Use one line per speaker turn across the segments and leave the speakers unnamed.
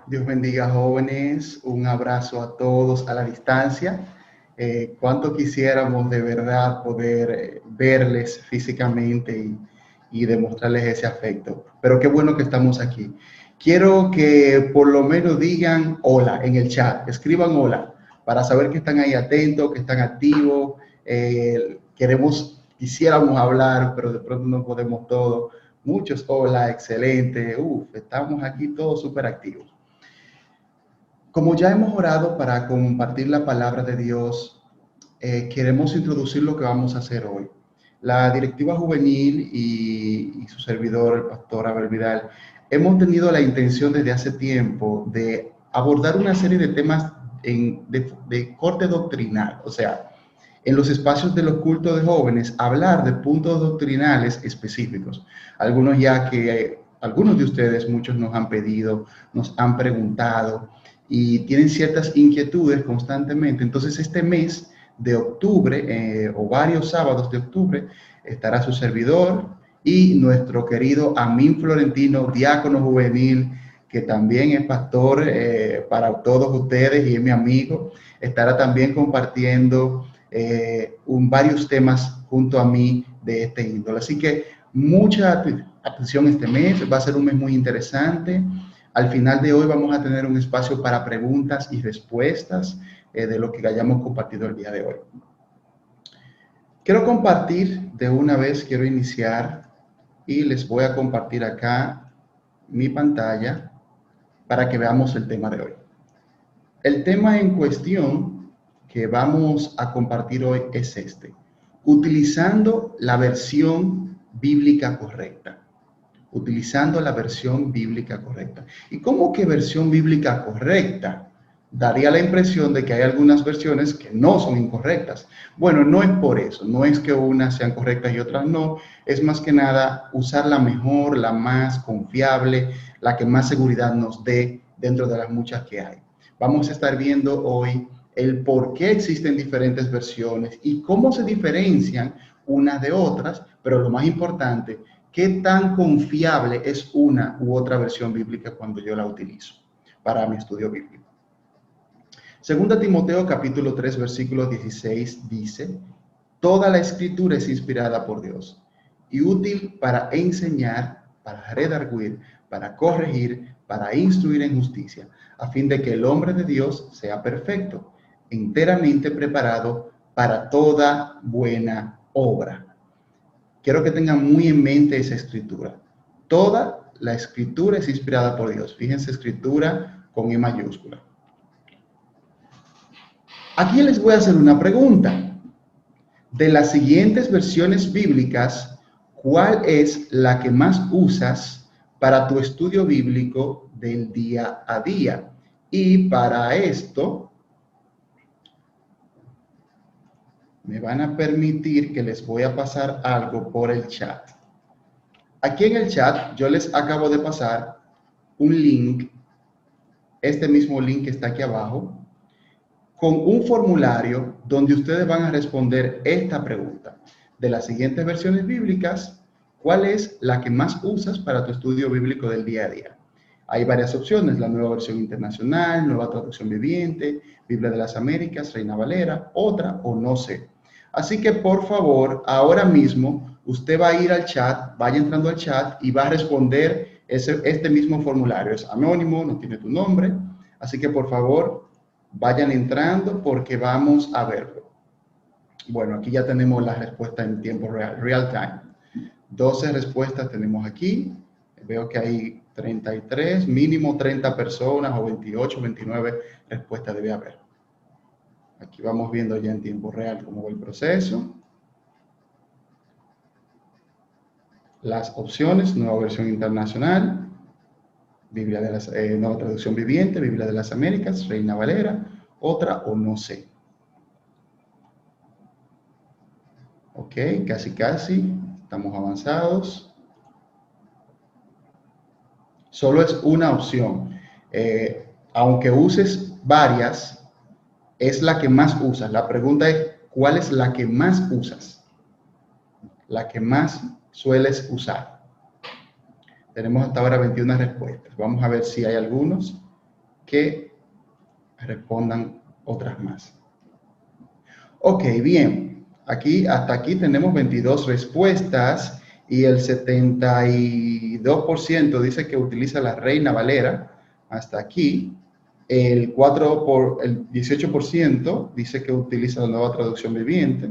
Dios bendiga, jóvenes. Un abrazo a todos a la distancia. Cuánto quisiéramos de verdad poder verles físicamente y demostrarles ese afecto. Pero qué bueno que estamos aquí. Quiero que por lo menos digan hola en el chat. Escriban hola para saber que están ahí atentos, que están activos. Quisiéramos hablar, pero de pronto no podemos todo. Muchos hola, excelente. Estamos aquí todos súper activos. Como ya hemos orado para compartir la palabra de Dios, queremos introducir lo que vamos a hacer hoy. La directiva juvenil y su servidor, el pastor Abel Vidal, hemos tenido la intención desde hace tiempo de abordar una serie de temas de corte doctrinal, o sea, en los espacios de los cultos de jóvenes, hablar de puntos doctrinales específicos. Algunos de ustedes, muchos nos han pedido, nos han preguntado y tienen ciertas inquietudes constantemente. Entonces, este mes de octubre, o varios sábados de octubre, estará su servidor y nuestro querido Amín Florentino, diácono juvenil, que también es pastor para todos ustedes y es mi amigo. Estará también compartiendo varios temas junto a mí de este índole. Así que mucha atención este mes, va a ser un mes muy interesante. Al final de hoy vamos a tener un espacio para preguntas y respuestas de lo que hayamos compartido el día de hoy. Quiero compartir de una vez, quiero iniciar y les voy a compartir acá mi pantalla para que veamos el tema de hoy. El tema en cuestión que vamos a compartir hoy es este: utilizando la versión bíblica correcta. Utilizando la versión bíblica correcta. ¿Y cómo que versión bíblica correcta? Daría la impresión de que hay algunas versiones que no son incorrectas. Bueno, no es por eso, no es que unas sean correctas y otras no, es más que nada usar la mejor, la más confiable, la que más seguridad nos dé dentro de las muchas que hay. Vamos a estar viendo hoy el por qué existen diferentes versiones y cómo se diferencian unas de otras, pero lo más importante, qué tan confiable es una u otra versión bíblica cuando yo la utilizo para mi estudio bíblico. Segunda Timoteo capítulo 3 versículo 16 dice: toda la escritura es inspirada por Dios y útil para enseñar, para redarguir, para corregir, para instruir en justicia, a fin de que el hombre de Dios sea perfecto, enteramente preparado para toda buena obra. Quiero que tengan muy en mente esa escritura. Toda la escritura es inspirada por Dios. Fíjense, escritura con E mayúscula. Aquí les voy a hacer una pregunta. De las siguientes versiones bíblicas, ¿cuál es la que más usas para tu estudio bíblico del día a día? Y para esto, me van a permitir que les voy a pasar algo por el chat. Aquí en el chat yo les acabo de pasar un link, este mismo link que está aquí abajo, con un formulario donde ustedes van a responder esta pregunta. De las siguientes versiones bíblicas, ¿cuál es la que más usas para tu estudio bíblico del día a día? Hay varias opciones: la Nueva Versión Internacional, Nueva Traducción Viviente, Biblia de las Américas, Reina Valera, otra o no sé. Así que por favor, ahora mismo usted va a ir al chat, vaya entrando al chat y va a responder este mismo formulario. Es anónimo, no tiene tu nombre, así que por favor vayan entrando porque vamos a verlo. Bueno, aquí ya tenemos la respuesta en tiempo real, real time. 12 respuestas tenemos aquí. Veo que hay 33, mínimo 30 personas o 28, 29 respuestas debe haber. Aquí vamos viendo ya en tiempo real cómo va el proceso. Las opciones: Nueva Versión Internacional, Biblia de las, Nueva Traducción Viviente, Biblia de las Américas, Reina Valera, otra o no sé. Ok, casi, estamos avanzados. Solo es una opción. Aunque uses varias, es la que más usas. La pregunta es, ¿cuál es la que más usas? La que más sueles usar. Tenemos hasta ahora 21 respuestas. Vamos a ver si hay algunos que respondan otras más. Ok, bien. Hasta aquí tenemos 22 respuestas y el 72% dice que utiliza la Reina Valera. Hasta aquí. El 18% dice que utiliza la Nueva Traducción Viviente.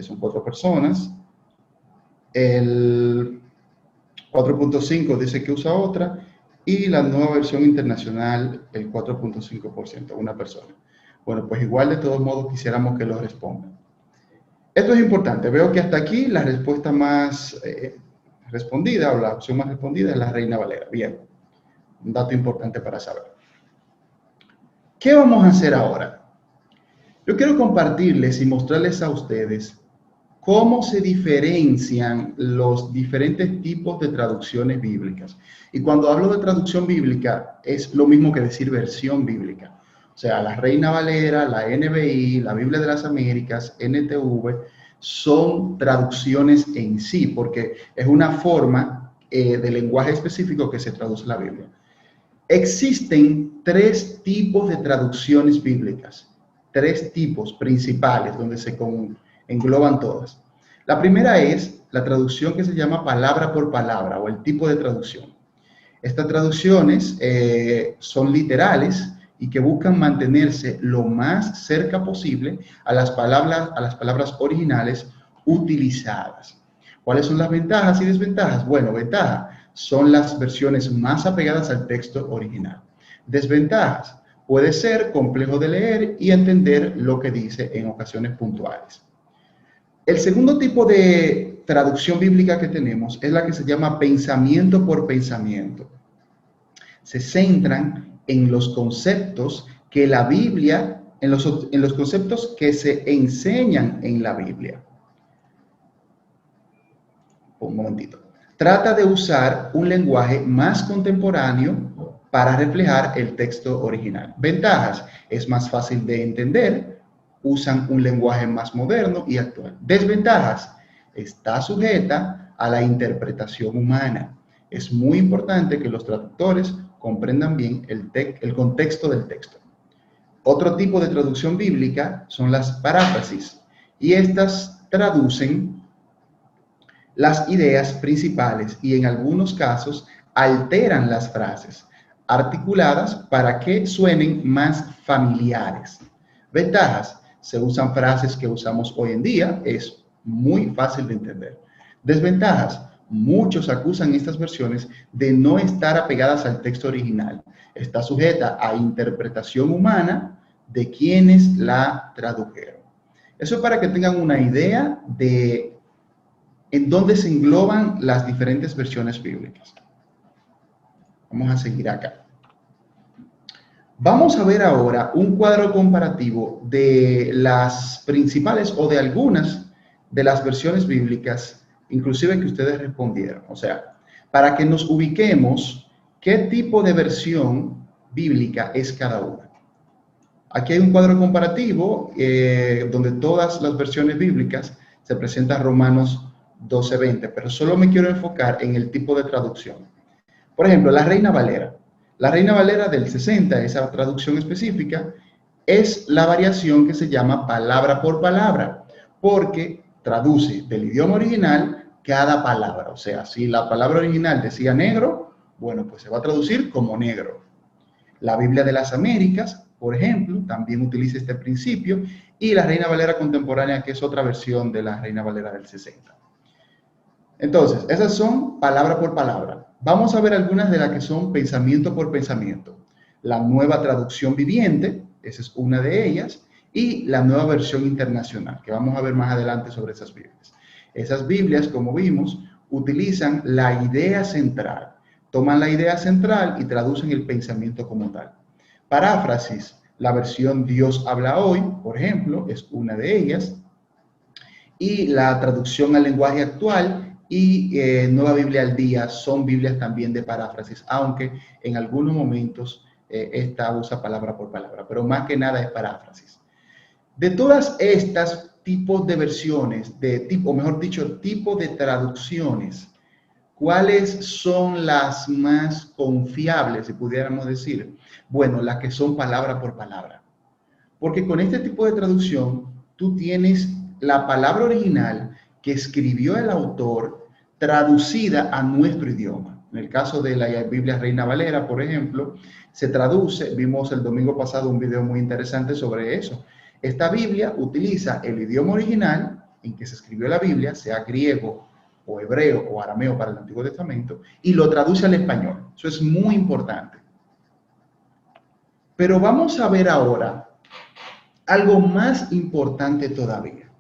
Son 4 personas. El 4.5% dice que usa otra. Y la Nueva Versión Internacional, el 4.5%, una persona. Bueno, pues igual de todos modos quisiéramos que lo respondan. Esto es importante. Veo que hasta aquí la respuesta más respondida, o la opción más respondida, es la Reina Valera. Bien, un dato importante para saber. ¿Qué vamos a hacer ahora? Yo quiero compartirles y mostrarles a ustedes cómo se diferencian los diferentes tipos de traducciones bíblicas. Y cuando hablo de traducción bíblica, es lo mismo que decir versión bíblica. O sea, la Reina Valera, la NBI, la Biblia de las Américas, NTV, son traducciones en sí, porque es una forma de lenguaje específico que se traduce la Biblia. Existen 3 tipos de traducciones bíblicas, 3 tipos principales donde se engloban todas. La primera es la traducción que se llama palabra por palabra o el tipo de traducción. Estas traducciones son literales y que buscan mantenerse lo más cerca posible a las palabras originales utilizadas. ¿Cuáles son las ventajas y desventajas? Bueno, ventaja son las versiones más apegadas al texto original. Desventajas: puede ser complejo de leer y entender lo que dice en ocasiones puntuales. El segundo tipo de traducción bíblica que tenemos es la que se llama pensamiento por pensamiento. Se centran en los conceptos que la Biblia, en los conceptos que se enseñan en la Biblia. Un momentito. Trata de usar un lenguaje más contemporáneo para reflejar el texto original. Ventajas: es más fácil de entender, usan un lenguaje más moderno y actual. Desventajas: está sujeta a la interpretación humana. Es muy importante que los traductores comprendan bien el contexto del texto. Otro tipo de traducción bíblica son las paráfrasis, y estas traducen las ideas principales y en algunos casos alteran las frases articuladas para que suenen más familiares. Ventajas: se usan frases que usamos hoy en día, es muy fácil de entender. Desventajas: muchos acusan estas versiones de no estar apegadas al texto original. Está sujeta a interpretación humana de quienes la tradujeron. Eso es para que tengan una idea de en dónde se engloban las diferentes versiones bíblicas. Vamos a seguir acá. Vamos a ver ahora un cuadro comparativo de las principales o de algunas de las versiones bíblicas, inclusive que ustedes respondieron. O sea, para que nos ubiquemos qué tipo de versión bíblica es cada una. Aquí hay un cuadro comparativo donde todas las versiones bíblicas se presenta Romanos 12:20, pero solo me quiero enfocar en el tipo de traducción. Por ejemplo, la Reina Valera. La Reina Valera del 60, esa traducción específica, es la variación que se llama palabra por palabra, porque traduce del idioma original cada palabra. O sea, si la palabra original decía negro, bueno, pues se va a traducir como negro. La Biblia de las Américas, por ejemplo, también utiliza este principio, y la Reina Valera contemporánea, que es otra versión de la Reina Valera del 60. Entonces, esas son palabra por palabra. Vamos a ver algunas de las que son pensamiento por pensamiento. La Nueva Traducción Viviente, esa es una de ellas, y la Nueva Versión Internacional, que vamos a ver más adelante sobre esas Biblias. Esas Biblias, como vimos, utilizan la idea central. Toman la idea central y traducen el pensamiento como tal. Paráfrasis, la versión Dios habla hoy, por ejemplo, es una de ellas. Y la traducción al lenguaje actual y Nueva Biblia al Día son Biblias también de paráfrasis, aunque en algunos momentos esta usa palabra por palabra, pero más que nada es paráfrasis. De todas estas tipos de versiones, o mejor dicho, tipo de traducciones, ¿Cuáles son las más confiables, si pudiéramos decir? Bueno, las que son palabra por palabra. Porque con este tipo de traducción, tú tienes la palabra original que escribió el autor traducida a nuestro idioma. En el caso de la Biblia Reina Valera, por ejemplo, se traduce, vimos el domingo pasado un video muy interesante sobre eso. Esta Biblia utiliza el idioma original en que se escribió la Biblia, sea griego o hebreo o arameo para el Antiguo Testamento, y lo traduce al español. Eso es muy importante. Pero vamos a ver ahora algo más importante todavía.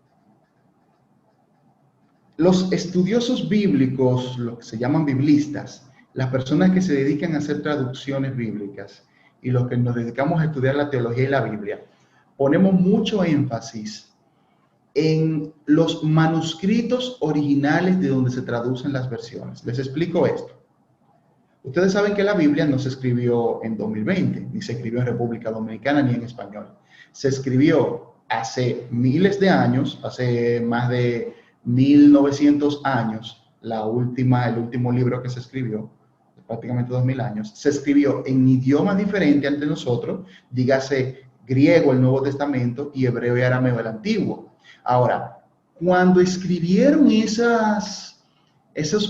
Los estudiosos bíblicos, los que se llaman biblistas, las personas que se dedican a hacer traducciones bíblicas y los que nos dedicamos a estudiar la teología y la Biblia, ponemos mucho énfasis en los manuscritos originales de donde se traducen las versiones. Les explico esto. Ustedes saben que la Biblia no se escribió en 2020, ni se escribió en República Dominicana, ni en español. Se escribió hace miles de años, hace más de 1900 años, el último libro que se escribió, prácticamente 2000 años, se escribió en idiomas diferentes ante nosotros, dígase griego, el Nuevo Testamento, y hebreo y arameo, el Antiguo. Ahora, cuando escribieron esos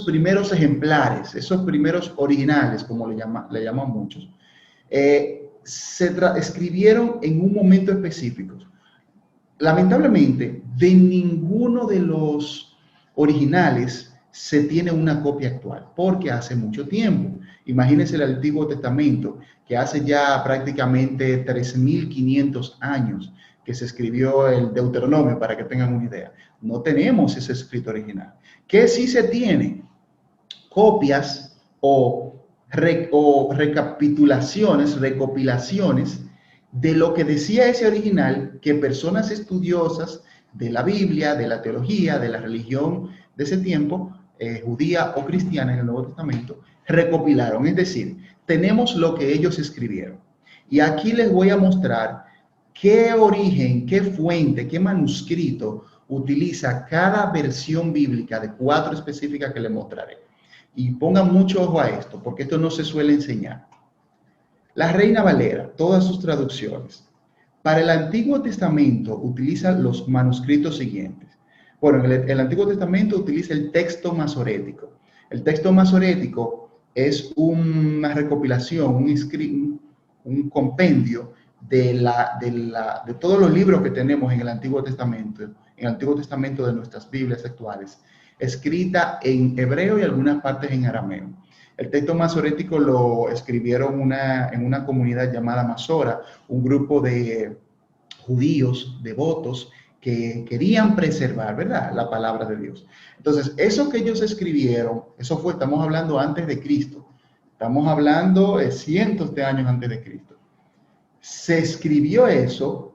primeros ejemplares, esos primeros originales, como le llaman muchos, escribieron en un momento específico. Lamentablemente, de ninguno de los originales se tiene una copia actual, porque hace mucho tiempo. Imagínense el Antiguo Testamento, que hace ya prácticamente 3500 años que se escribió el Deuteronomio, para que tengan una idea. No tenemos ese escrito original. ¿Qué sí se tiene? Copias o recopilaciones de lo que decía ese original, que personas estudiosas de la Biblia, de la teología, de la religión de ese tiempo, judía o cristiana en el Nuevo Testamento, recopilaron. Es decir, tenemos lo que ellos escribieron. Y aquí les voy a mostrar qué origen, qué fuente, qué manuscrito utiliza cada versión bíblica de 4 específicas que les mostraré. Y pongan mucho ojo a esto, porque esto no se suele enseñar. La Reina Valera, todas sus traducciones, para el Antiguo Testamento utiliza los manuscritos siguientes. Bueno, el Antiguo Testamento utiliza el texto masorético. El texto masorético es una recopilación, un compendio de todos los libros que tenemos en el Antiguo Testamento de nuestras Biblias actuales, escrita en hebreo y algunas partes en arameo. El texto masorético lo escribieron en una comunidad llamada Masora, un grupo de judíos devotos que querían preservar, ¿verdad?, la palabra de Dios. Entonces, eso que ellos escribieron, estamos hablando antes de Cristo, estamos hablando de cientos de años antes de Cristo. Se escribió eso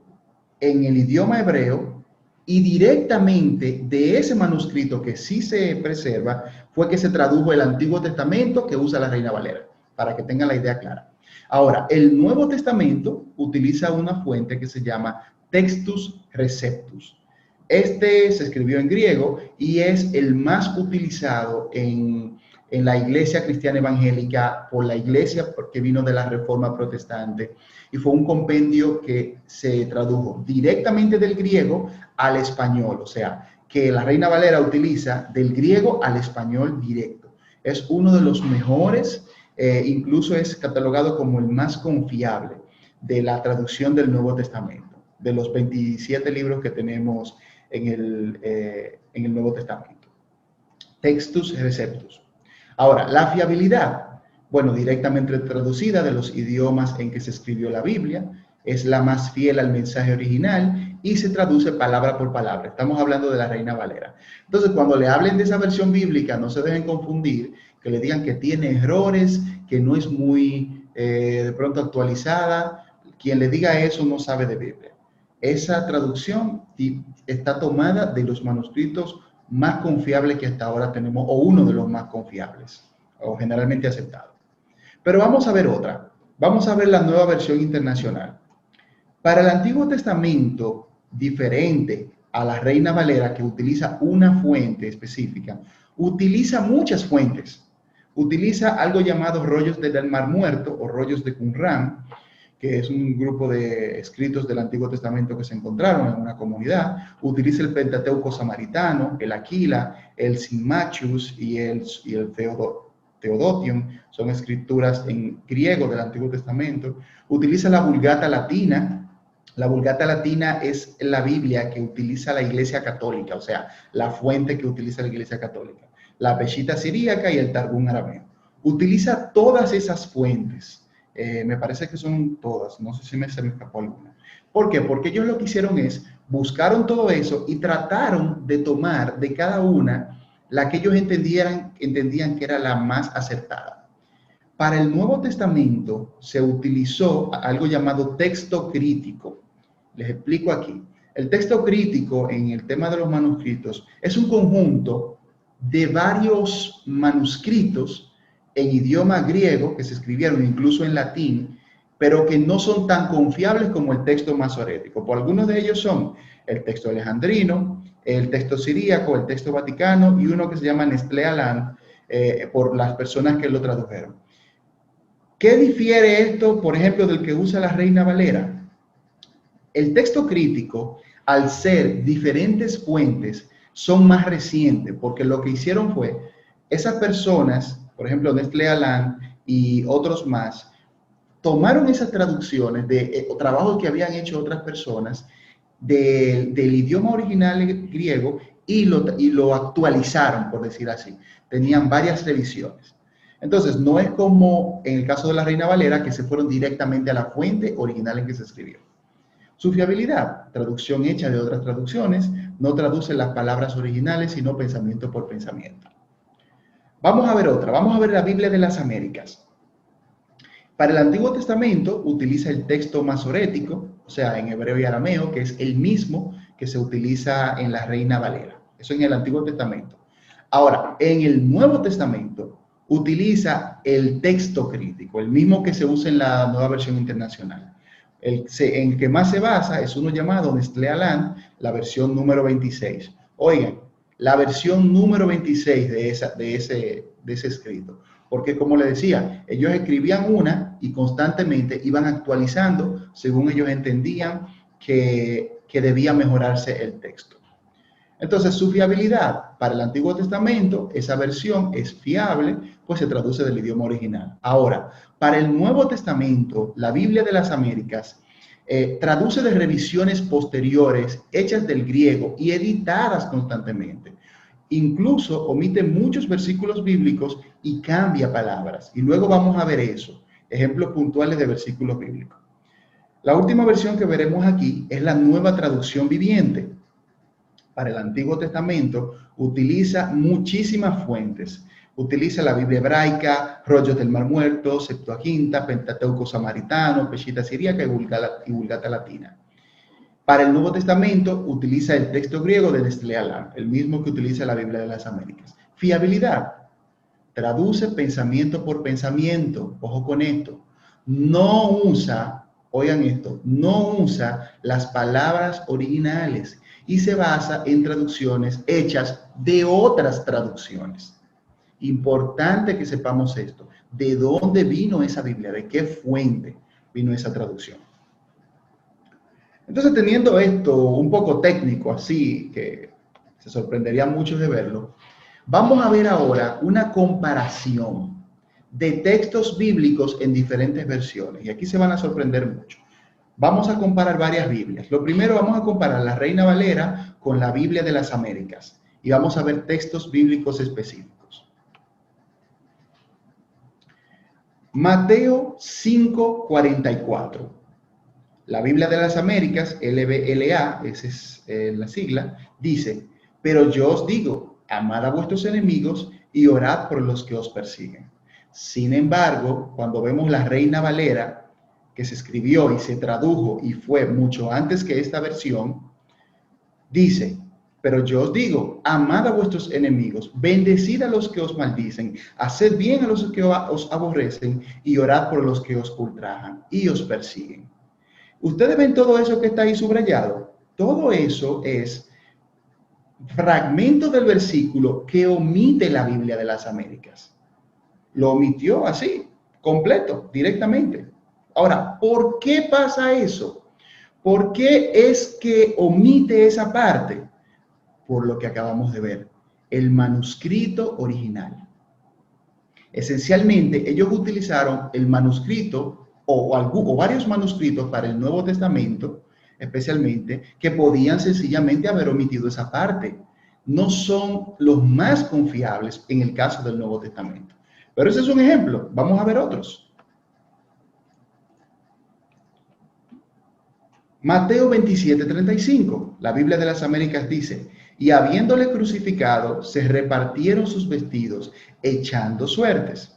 en el idioma hebreo y directamente de ese manuscrito que sí se preserva fue que se tradujo el Antiguo Testamento que usa la Reina Valera, para que tengan la idea clara. Ahora, el Nuevo Testamento utiliza una fuente que se llama Textus Receptus. Este se escribió en griego y es el más utilizado en la iglesia cristiana evangélica, por la iglesia que vino de la Reforma Protestante, y fue un compendio que se tradujo directamente del griego al español, o sea, que la Reina Valera utiliza del griego al español directo. Es uno de los mejores, incluso es catalogado como el más confiable de la traducción del Nuevo Testamento, de los 27 libros que tenemos en el Nuevo Testamento. Textus Receptus. Ahora, la fiabilidad, bueno, directamente traducida de los idiomas en que se escribió la Biblia, es la más fiel al mensaje original y se traduce palabra por palabra. Estamos hablando de la Reina Valera. Entonces, cuando le hablen de esa versión bíblica, no se dejen confundir, que le digan que tiene errores, que no es muy, de pronto, actualizada. Quien le diga eso no sabe de Biblia. Esa traducción está tomada de los manuscritos más confiables que hasta ahora tenemos, o uno de los más confiables, o generalmente aceptado. Pero vamos a ver otra. Vamos a ver la nueva versión internacional. Para el Antiguo Testamento, diferente a la Reina Valera, que utiliza una fuente específica, utiliza muchas fuentes. Utiliza algo llamado rollos del Mar Muerto o rollos de Qumran, que es un grupo de escritos del Antiguo Testamento que se encontraron en una comunidad. Utiliza el Pentateuco samaritano, el Aquila, el Sinmachus y el Theodotion, son escrituras en griego del Antiguo Testamento. Utiliza la Vulgata latina. La Vulgata latina es la Biblia que utiliza la Iglesia Católica, o sea, la fuente que utiliza la Iglesia Católica. La Peshitta siríaca y el Targum arameo. Utiliza todas esas fuentes. Me parece que son todas, no sé si se me escapó alguna. ¿Por qué? Porque ellos lo que hicieron es, buscaron todo eso y trataron de tomar de cada una la que ellos entendían que era la más acertada. Para el Nuevo Testamento se utilizó algo llamado texto crítico. Les explico aquí. El texto crítico en el tema de los manuscritos es un conjunto de varios manuscritos en idioma griego que se escribieron incluso en latín, pero que no son tan confiables como el texto masorético. Por algunos de ellos son el texto alejandrino, el texto siríaco, el texto vaticano y uno que se llama Nestlé Aland, por las personas que lo tradujeron. ¿Qué difiere esto, por ejemplo, del que usa la Reina Valera? El texto crítico, al ser diferentes fuentes, son más recientes, porque lo que hicieron fue, esas personas, por ejemplo, Nestlé Aland y otros más, tomaron esas traducciones de trabajos que habían hecho otras personas del idioma original griego y lo actualizaron, por decir así. Tenían varias revisiones. Entonces, no es como en el caso de la Reina Valera, que se fueron directamente a la fuente original en que se escribió. Su fiabilidad, traducción hecha de otras traducciones, no traduce las palabras originales, sino pensamiento por pensamiento. Vamos a ver otra, vamos a ver la Biblia de las Américas. Para el Antiguo Testamento utiliza el texto masorético, o sea, en hebreo y arameo, que es el mismo que se utiliza en la Reina Valera. Eso en el Antiguo Testamento. Ahora, en el Nuevo Testamento utiliza el texto crítico, el mismo que se usa en la Nueva Versión Internacional. En el que más se basa es uno llamado Nestlé Aland, la versión número 26. Oigan, la versión número 26 de ese escrito. Porque como les decía, ellos escribían una y constantemente iban actualizando según ellos entendían que debía mejorarse el texto. Entonces, su fiabilidad para el Antiguo Testamento, esa versión es fiable, pues se traduce del idioma original. Ahora, para el Nuevo Testamento, la Biblia de las Américas traduce de revisiones posteriores hechas del griego y editadas constantemente. Incluso omite muchos versículos bíblicos y cambia palabras. Y luego vamos a ver eso, ejemplos puntuales de versículos bíblicos. La última versión que veremos aquí es la Nueva Traducción Viviente. Para el Antiguo Testamento utiliza muchísimas fuentes. Utiliza la Biblia hebraica, rollos del Mar Muerto, Septuaginta, Pentateuco samaritano, Peshitta siríaca y Vulgata latina. Para el Nuevo Testamento utiliza el texto griego de Nestlé Aland, el mismo que utiliza la Biblia de las Américas. Fiabilidad. Traduce pensamiento por pensamiento. Ojo con esto. No usa, oigan esto, no usa las palabras originales y se basa en traducciones hechas de otras traducciones. Importante que sepamos esto. ¿De dónde vino esa Biblia? ¿De qué fuente vino esa traducción? Entonces, teniendo esto un poco técnico, así que se sorprenderían muchos de verlo, vamos a ver ahora una comparación de textos bíblicos en diferentes versiones. Y aquí se van a sorprender mucho. Vamos a comparar varias Biblias. Lo primero, vamos a comparar la Reina Valera con la Biblia de las Américas. Y vamos a ver textos bíblicos específicos. Mateo 5:44. La Biblia de las Américas, LBLA, esa es la sigla, dice: pero yo os digo, amad a vuestros enemigos y orad por los que os persiguen. Sin embargo, cuando vemos la Reina Valera, que se escribió y se tradujo y fue mucho antes que esta versión, dice: pero yo os digo, amad a vuestros enemigos, bendecid a los que os maldicen, haced bien a los que os aborrecen y orad por los que os ultrajan y os persiguen. ¿Ustedes ven todo eso que está ahí subrayado? Todo eso es fragmento del versículo que omite la Biblia de las Américas. lo omitió así, completo, directamente. Ahora, ¿por qué pasa eso? ¿Por qué es que omite esa parte? Por lo que acabamos de ver, el manuscrito original. Esencialmente, ellos utilizaron el manuscrito o varios manuscritos para el Nuevo Testamento, especialmente, que podían sencillamente haber omitido esa parte. No son los más confiables en el caso del Nuevo Testamento. Pero ese es un ejemplo. Vamos a ver otros. Mateo 27:35, la Biblia de las Américas dice, y habiéndole crucificado, se repartieron sus vestidos, echando suertes.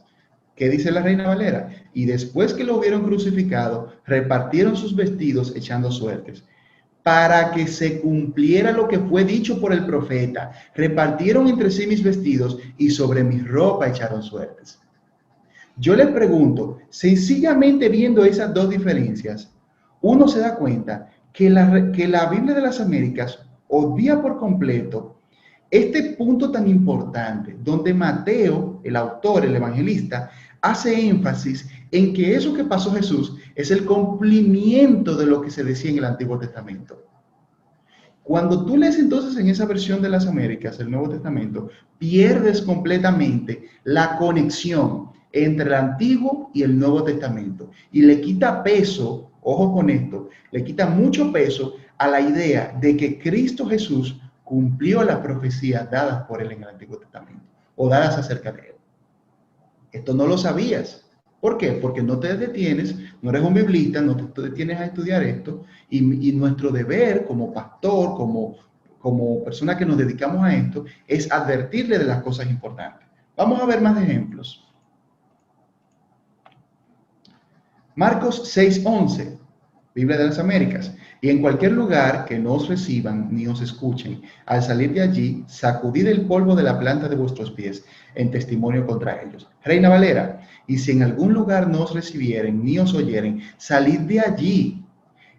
¿Qué dice la Reina Valera? Y después que lo hubieron crucificado, repartieron sus vestidos, echando suertes, para que se cumpliera lo que fue dicho por el profeta. Repartieron entre sí mis vestidos, y sobre mi ropa echaron suertes. Yo les pregunto, sencillamente viendo esas dos diferencias, uno se da cuenta que la Biblia de las Américas obvia por completo este punto tan importante, donde Mateo, el autor, el evangelista, hace énfasis en que eso que pasó Jesús es el cumplimiento de lo que se decía en el Antiguo Testamento. Cuando tú lees entonces en esa versión de las Américas, el Nuevo Testamento, pierdes completamente la conexión entre el Antiguo y el Nuevo Testamento. Y le quita peso, ojo con esto, le quita mucho peso a la idea de que Cristo Jesús cumplió las profecías dadas por él en el Antiguo Testamento, o dadas acerca de él. Esto no lo sabías. ¿Por qué? Porque no te detienes, no eres un biblista, no te detienes a estudiar esto, y nuestro deber como pastor, como persona que nos dedicamos a esto, es advertirle de las cosas importantes. Vamos a ver más ejemplos. Marcos 6:11, Biblia de las Américas. Y en cualquier lugar que no os reciban ni os escuchen, al salir de allí, sacudid el polvo de la planta de vuestros pies en testimonio contra ellos. Reina Valera, y si en algún lugar no os recibieren ni os oyeren, salid de allí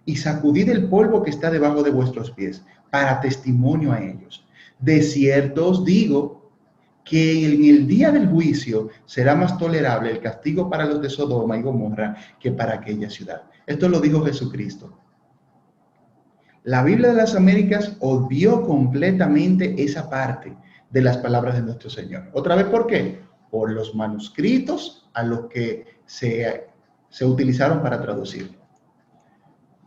y sacudid el polvo que está debajo de vuestros pies para testimonio a ellos. De cierto os digo que en el día del juicio será más tolerable el castigo para los de Sodoma y Gomorra que para aquella ciudad. Esto lo dijo Jesucristo. La Biblia de las Américas obvió completamente esa parte de las palabras de nuestro Señor. Otra vez, ¿por qué? Por los manuscritos a los que se utilizaron para traducir.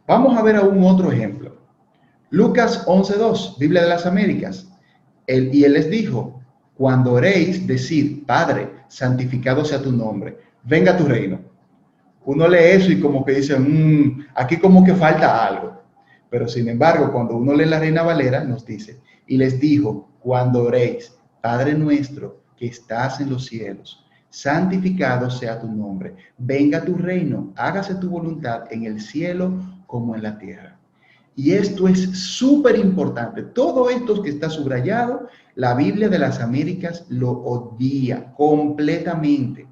Vamos a ver aún otro ejemplo. Lucas 11:2, Biblia de las Américas. Y él les dijo, cuando oréis, decid, Padre, santificado sea tu nombre, venga tu reino. Uno lee eso y como que dice, aquí como que falta algo. Pero sin embargo, cuando uno lee la Reina Valera, nos dice, y les dijo, cuando oréis, Padre nuestro que estás en los cielos, santificado sea tu nombre, venga tu reino, hágase tu voluntad en el cielo como en la tierra. Y esto es súper importante. Todo esto que está subrayado, la Biblia de las Américas lo obvia completamente.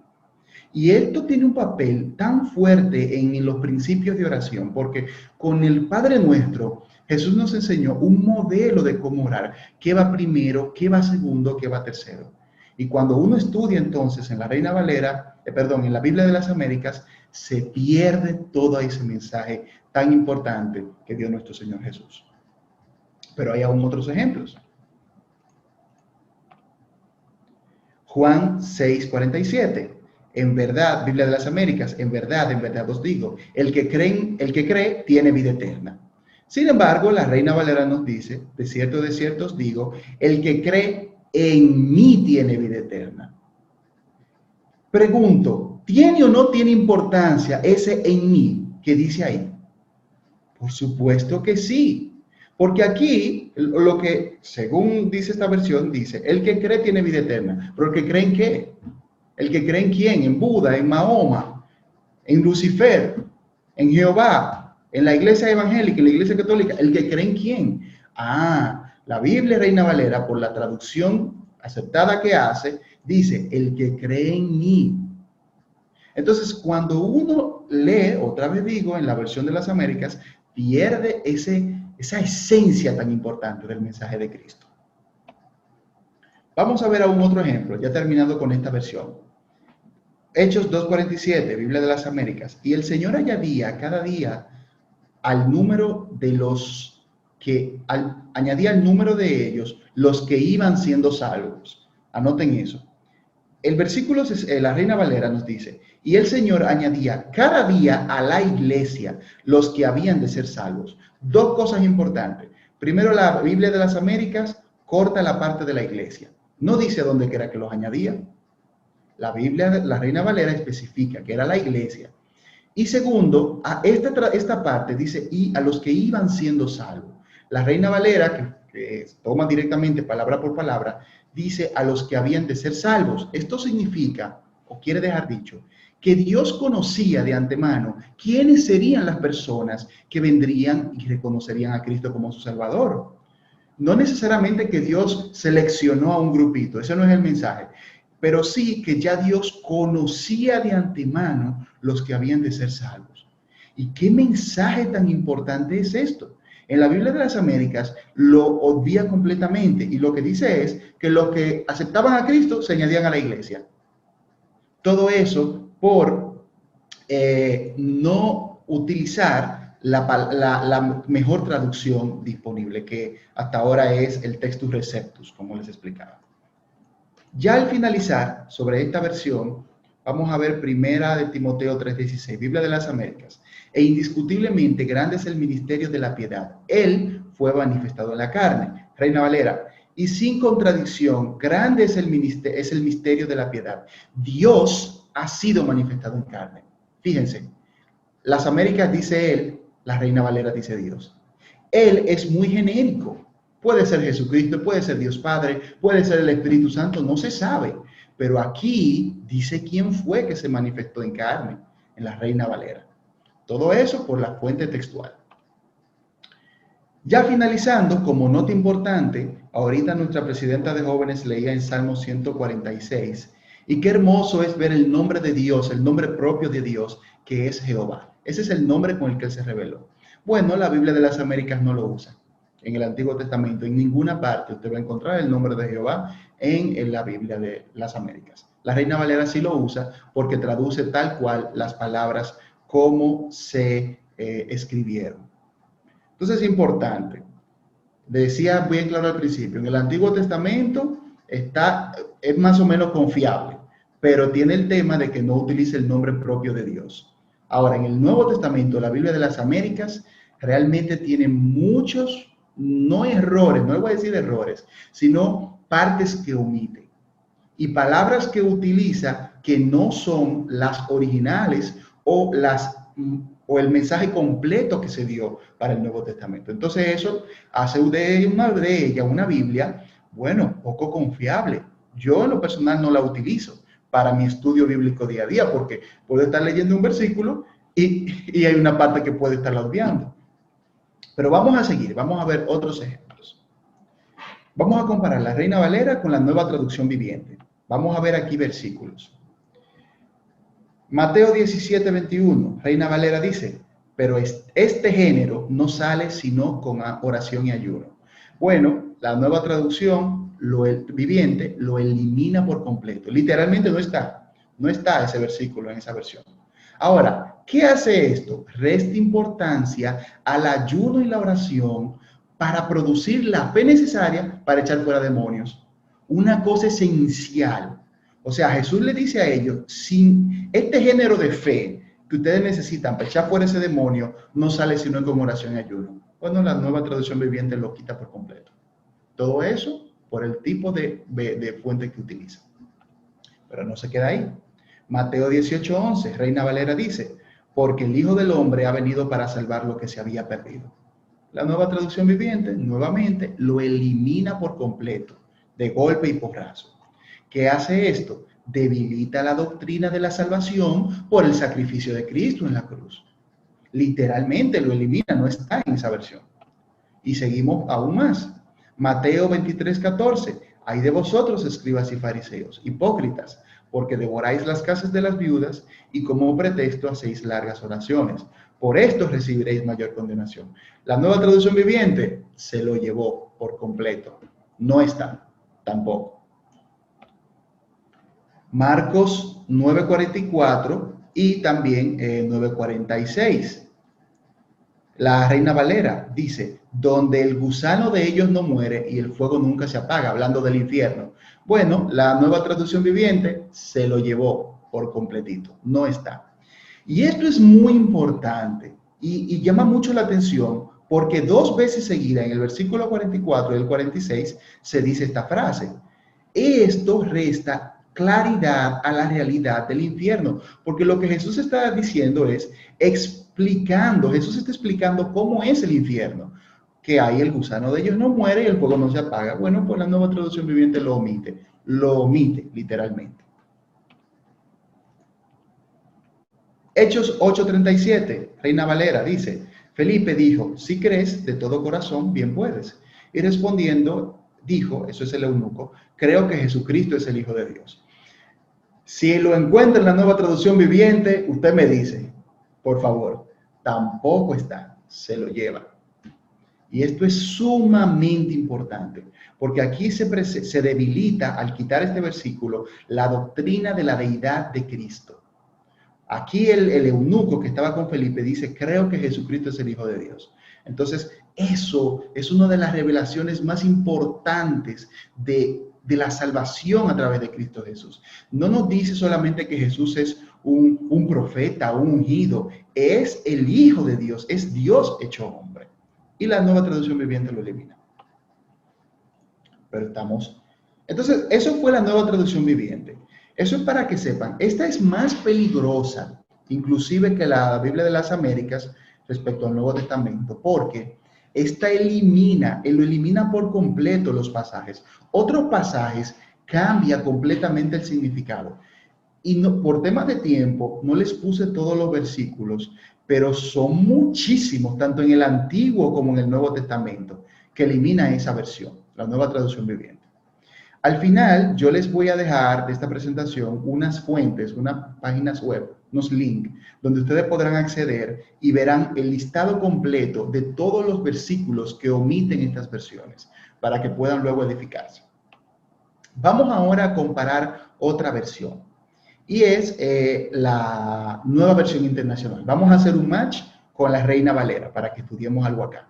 Y esto tiene un papel tan fuerte en los principios de oración, porque con el Padre Nuestro, Jesús nos enseñó un modelo de cómo orar, qué va primero, qué va segundo, qué va tercero. Y cuando uno estudia entonces en la Reina Valera, en la Biblia de las Américas, se pierde todo ese mensaje tan importante que dio nuestro Señor Jesús. Pero hay aún otros ejemplos. Juan 6:47. En verdad, Biblia de las Américas, en verdad os digo, el que cree tiene vida eterna. Sin embargo, la Reina Valera nos dice, de cierto os digo, el que cree en mí tiene vida eterna. Pregunto, ¿tiene o no tiene importancia ese en mí que dice ahí? Por supuesto que sí, porque aquí lo que, según dice esta versión, dice, el que cree tiene vida eterna, pero el que cree en qué? ¿El que cree en quién? En Buda, en Mahoma, en Lucifer, en Jehová, en la iglesia evangélica, en la iglesia católica. ¿El que cree en quién? La Biblia Reina Valera, por la traducción aceptada que hace, dice, el que cree en mí. Entonces, cuando uno lee, otra vez digo, en la versión de las Américas, pierde esa esencia tan importante del mensaje de Cristo. Vamos a ver aún otro ejemplo, ya terminando con esta versión. Hechos 2:47, Biblia de las Américas. Y el Señor añadía cada día al número de los que, añadía al número de ellos los que iban siendo salvos. Anoten eso. El versículo, la Reina Valera nos dice, y el Señor añadía cada día a la iglesia los que habían de ser salvos. Dos cosas importantes. Primero, la Biblia de las Américas corta la parte de la iglesia. No dice dónde era que los añadía. La Biblia, la Reina Valera especifica que era la iglesia. Y segundo, a esta parte dice, y a los que iban siendo salvos. La Reina Valera, que toma directamente palabra por palabra, dice a los que habían de ser salvos. Esto significa, o quiere dejar dicho, que Dios conocía de antemano quiénes serían las personas que vendrían y reconocerían a Cristo como su Salvador. No necesariamente que Dios seleccionó a un grupito, ese no es el mensaje, pero sí que ya Dios conocía de antemano los que habían de ser salvos. ¿Y qué mensaje tan importante es esto? En la Biblia de las Américas lo obvia completamente y lo que dice es que los que aceptaban a Cristo se añadían a la iglesia. Todo eso por no utilizar la mejor traducción disponible, que hasta ahora es el Textus Receptus, como les explicaba. Ya al finalizar sobre esta versión, vamos a ver Primera de Timoteo 3:16, Biblia de las Américas. E indiscutiblemente grande es el ministerio de la piedad. Él fue manifestado en la carne. Reina Valera. Y sin contradicción, grande es el misterio de la piedad. Dios ha sido manifestado en carne. Fíjense, las Américas dice él, la Reina Valera dice Dios. Él es muy genérico. Puede ser Jesucristo, puede ser Dios Padre, puede ser el Espíritu Santo, no se sabe. Pero aquí dice quién fue que se manifestó en carne, en la Reina Valera. Todo eso por la fuente textual. Ya finalizando, como nota importante, ahorita nuestra presidenta de jóvenes leía en Salmo 146, y qué hermoso es ver el nombre de Dios, el nombre propio de Dios, que es Jehová. Ese es el nombre con el que él se reveló. Bueno, la Biblia de las Américas no lo usa. En el Antiguo Testamento, en ninguna parte usted va a encontrar el nombre de Jehová en la Biblia de las Américas. La Reina Valera sí lo usa porque traduce tal cual las palabras como se escribieron. Entonces es importante. Decía bien claro al principio, en el Antiguo Testamento es más o menos confiable, pero tiene el tema de que no utilice el nombre propio de Dios. Ahora, en el Nuevo Testamento, la Biblia de las Américas realmente tiene muchos, no errores, no le voy a decir errores, sino partes que omite y palabras que utiliza que no son las originales o el mensaje completo que se dio para el Nuevo Testamento. Entonces eso hace de ella una Biblia, bueno, poco confiable. Yo en lo personal no la utilizo para mi estudio bíblico día a día, porque puedo estar leyendo un versículo y hay una parte que puede estarla obviando. Pero vamos a seguir, vamos a ver otros ejemplos. Vamos a comparar la Reina Valera con la Nueva Traducción Viviente. Vamos a ver aquí versículos. Mateo 17:21, Reina Valera dice, pero este género no sale sino con oración y ayuno. Bueno, la Nueva Traducción Viviente lo elimina por completo. Literalmente no está ese versículo en esa versión. Ahora, ¿qué hace esto? Resta importancia al ayuno y la oración para producir la fe necesaria para echar fuera demonios. Una cosa esencial. O sea, Jesús le dice a ellos, sin este género de fe que ustedes necesitan para echar fuera ese demonio, no sale sino con oración y ayuno. Bueno, la Nueva Traducción Viviente lo quita por completo. Todo eso por el tipo de fuente que utiliza. Pero no se queda ahí. Mateo 18:11, Reina Valera dice, porque el Hijo del Hombre ha venido para salvar lo que se había perdido. La Nueva Traducción Viviente, nuevamente, lo elimina por completo, de golpe y porrazo. ¿Qué hace esto? Debilita la doctrina de la salvación por el sacrificio de Cristo en la cruz. Literalmente lo elimina, no está en esa versión. Y seguimos aún más. Mateo 23:14. Ay de vosotros, escribas y fariseos, hipócritas, porque devoráis las casas de las viudas y como pretexto hacéis largas oraciones. Por esto recibiréis mayor condenación. La Nueva Traducción Viviente se lo llevó por completo. No está, tampoco. Marcos 9:44 y también 9:46. La Reina Valera dice, donde el gusano de ellos no muere y el fuego nunca se apaga, hablando del infierno. Bueno, la Nueva Traducción Viviente se lo llevó por completito, no está. Y esto es muy importante y llama mucho la atención porque 2 veces seguidas en el versículo 44 y el 46 se dice esta frase. Esto resta claridad a la realidad del infierno, porque lo que Jesús está diciendo es Jesús está explicando cómo es el infierno, que hay el gusano de ellos no muere y el fuego no se apaga. Bueno, pues la Nueva Traducción Viviente lo omite literalmente. Hechos 8:37, Reina Valera dice, Felipe dijo, si crees de todo corazón, bien puedes. Y respondiendo, dijo, eso es el eunuco, creo que Jesucristo es el Hijo de Dios. Si lo encuentra en la Nueva Traducción Viviente, usted me dice, por favor, tampoco está, se lo lleva. Y esto es sumamente importante, porque aquí se debilita, al quitar este versículo, la doctrina de la deidad de Cristo. Aquí el eunuco que estaba con Felipe dice, creo que Jesucristo es el Hijo de Dios. Entonces, eso es una de las revelaciones más importantes de la salvación a través de Cristo Jesús. No nos dice solamente que Jesús es un profeta, un ungido, es el Hijo de Dios, es Dios hecho hombre. Y la Nueva Traducción Viviente lo elimina. Pero entonces, eso fue la Nueva Traducción Viviente. Eso es para que sepan, esta es más peligrosa, inclusive que la Biblia de las Américas respecto al Nuevo Testamento, porque esta lo elimina por completo los pasajes. Otros pasajes cambia completamente el significado. Y no, por temas de tiempo, no les puse todos los versículos, pero son muchísimos, tanto en el Antiguo como en el Nuevo Testamento, que elimina esa versión, la Nueva Traducción Viviente. Al final, yo les voy a dejar de esta presentación unas fuentes, unas páginas web, unos links, donde ustedes podrán acceder y verán el listado completo de todos los versículos que omiten estas versiones, para que puedan luego edificarse. Vamos ahora a comparar otra versión, y es la Nueva Versión Internacional. Vamos a hacer un match con la Reina Valera, para que estudiemos algo acá.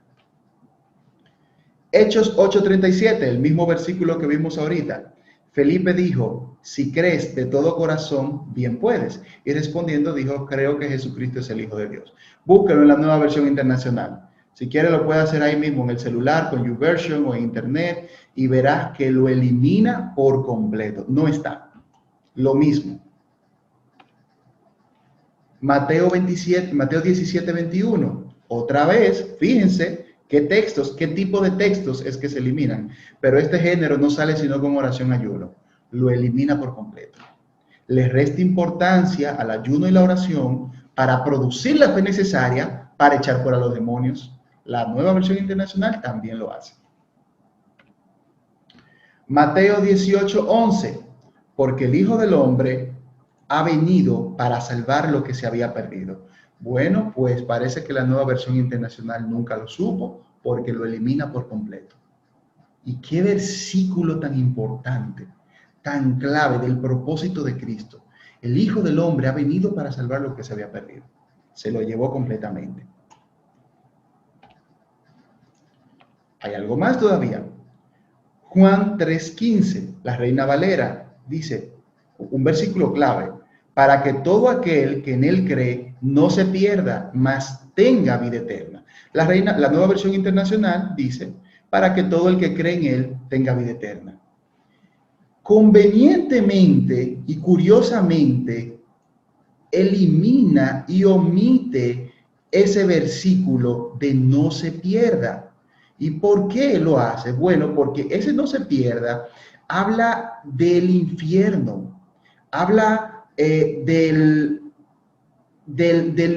Hechos 8:37, el mismo versículo que vimos ahorita. Felipe dijo, si crees de todo corazón, bien puedes. Y respondiendo dijo, creo que Jesucristo es el Hijo de Dios. Búsquelo en la Nueva Versión Internacional. Si quiere lo puede hacer ahí mismo en el celular, con YouVersion o en internet, y verás que lo elimina por completo. No está. Lo mismo. Mateo 17:21. Otra vez, fíjense, ¿qué tipo de textos es que se eliminan? Pero este género no sale sino con oración ayuno. Lo elimina por completo. Le resta importancia al ayuno y la oración para producir la fe necesaria para echar fuera a los demonios. La Nueva Versión Internacional también lo hace. Mateo 18:11. Porque el Hijo del Hombre ha venido para salvar lo que se había perdido. Bueno, pues parece que la Nueva Versión Internacional nunca lo supo porque lo elimina por completo. Y qué versículo tan importante, tan clave del propósito de Cristo. El Hijo del Hombre ha venido para salvar lo que se había perdido. Se lo llevó completamente. Hay algo más todavía. Juan 3:15, la Reina Valera, dice, un versículo clave, para que todo aquel que en él cree no se pierda, mas tenga vida eterna. La Nueva Versión Internacional dice, para que todo el que cree en él tenga vida eterna. Convenientemente y curiosamente, elimina y omite ese versículo de no se pierda. ¿Y por qué lo hace? Bueno, porque ese no se pierda habla del infierno, habla del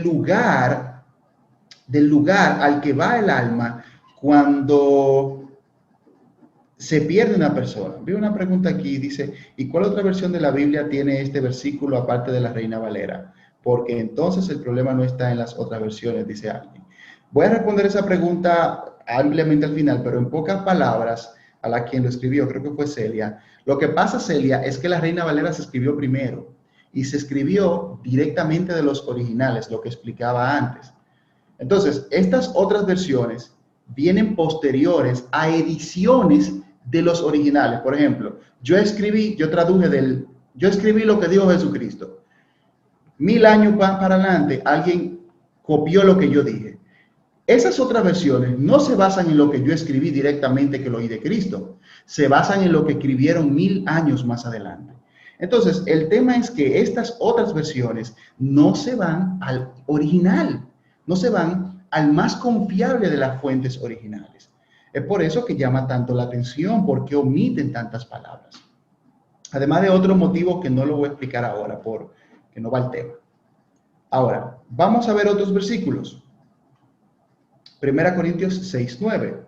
lugar al que va el alma cuando se pierde una persona. Veo una pregunta aquí, dice, ¿y cuál otra versión de la Biblia tiene este versículo aparte de la Reina Valera? Porque entonces el problema no está en las otras versiones, dice alguien. Voy a responder esa pregunta ampliamente al final, pero en pocas palabras, a la quien lo escribió, creo que fue Celia. Lo que pasa, Celia, es que la Reina Valera se escribió primero y se escribió directamente de los originales, lo que explicaba antes. Entonces, estas otras versiones vienen posteriores a ediciones de los originales. Por ejemplo, yo escribí lo que dijo Jesucristo. 1000 años para adelante, alguien copió lo que yo dije. Esas otras versiones no se basan en lo que yo escribí directamente que lo oí de Cristo, se basan en lo que escribieron 1000 años más adelante. Entonces, el tema es que estas otras versiones no se van al original, no se van al más confiable de las fuentes originales. Es por eso que llama tanto la atención, porque omiten tantas palabras. Además de otros motivos que no lo voy a explicar ahora, porque no va el tema. Ahora, vamos a ver otros versículos. 1 Corintios 6:9.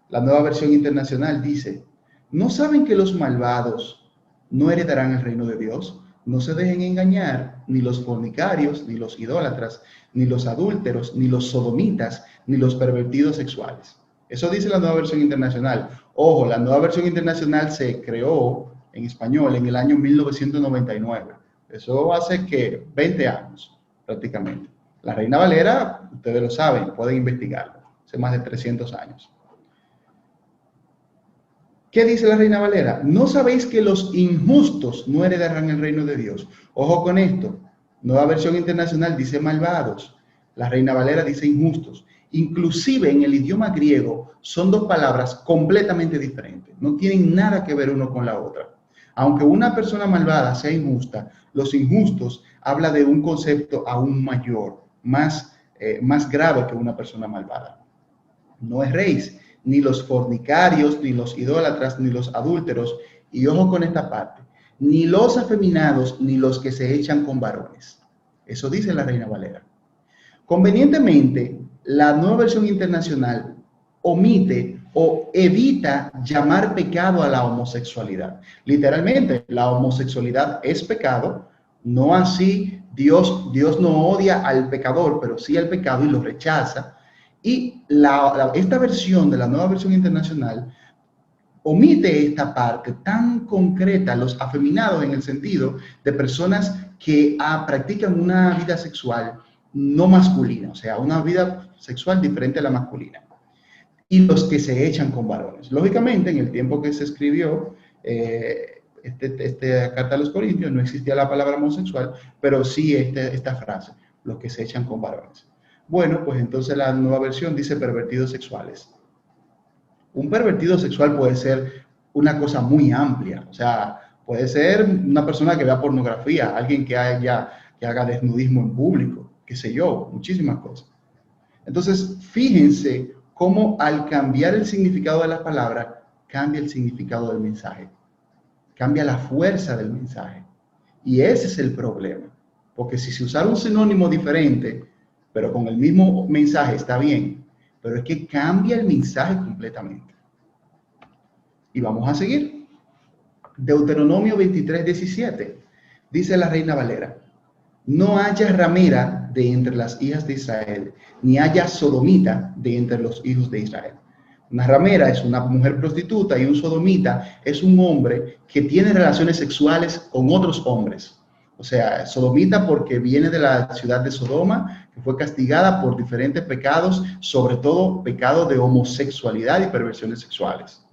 La Nueva Versión Internacional dice: ¿no saben que los malvados no heredarán el reino de Dios? No se dejen engañar, ni los fornicarios, ni los idólatras, ni los adúlteros, ni los sodomitas, ni los pervertidos sexuales. Eso dice la Nueva Versión Internacional. Ojo, la Nueva Versión Internacional se creó en español en el año 1999. Eso hace que 20 años prácticamente. La Reina Valera, ustedes lo saben, pueden investigarlo, hace más de 300 años. ¿Qué dice la Reina Valera? ¿No sabéis que los injustos no heredarán el reino de Dios? Ojo con esto. Nueva Versión Internacional dice malvados. La Reina Valera dice injustos. Inclusive en el idioma griego son dos palabras completamente diferentes. No tienen nada que ver uno con la otra. Aunque una persona malvada sea injusta, los injustos habla de un concepto aún mayor, más grave que una persona malvada. No erréis, ni los fornicarios, ni los idólatras, ni los adúlteros, y ojo con esta parte, ni los afeminados, ni los que se echan con varones. Eso dice la Reina Valera. Convenientemente, la Nueva Versión Internacional omite o evita llamar pecado a la homosexualidad. Literalmente, la homosexualidad es pecado, no así Dios no odia al pecador, pero sí al pecado y lo rechaza. Y esta versión de la Nueva Versión Internacional omite esta parte tan concreta, los afeminados en el sentido de personas que practican una vida sexual no masculina, o sea, una vida sexual diferente a la masculina. Y los que se echan con varones. Lógicamente, en el tiempo que se escribió esta carta a los Corintios, no existía la palabra homosexual, pero sí esta frase, los que se echan con varones. Bueno, pues entonces la Nueva Versión dice pervertidos sexuales. Un pervertido sexual puede ser una cosa muy amplia, o sea, puede ser una persona que vea pornografía, alguien que haga desnudismo en público, qué sé yo, muchísimas cosas. Entonces, fíjense cómo al cambiar el significado de la palabra, cambia el significado del mensaje, cambia la fuerza del mensaje. Y ese es el problema, porque si se usara un sinónimo diferente, pero con el mismo mensaje está bien, pero es que cambia el mensaje completamente. Y vamos a seguir. Deuteronomio 23:17, dice la Reina Valera: no haya ramera de entre las hijas de Israel, ni haya sodomita de entre los hijos de Israel. Una ramera es una mujer prostituta y un sodomita es un hombre que tiene relaciones sexuales con otros hombres. O sea, sodomita porque viene de la ciudad de Sodoma, que fue castigada por diferentes pecados, sobre todo pecados de homosexualidad y perversiones sexuales.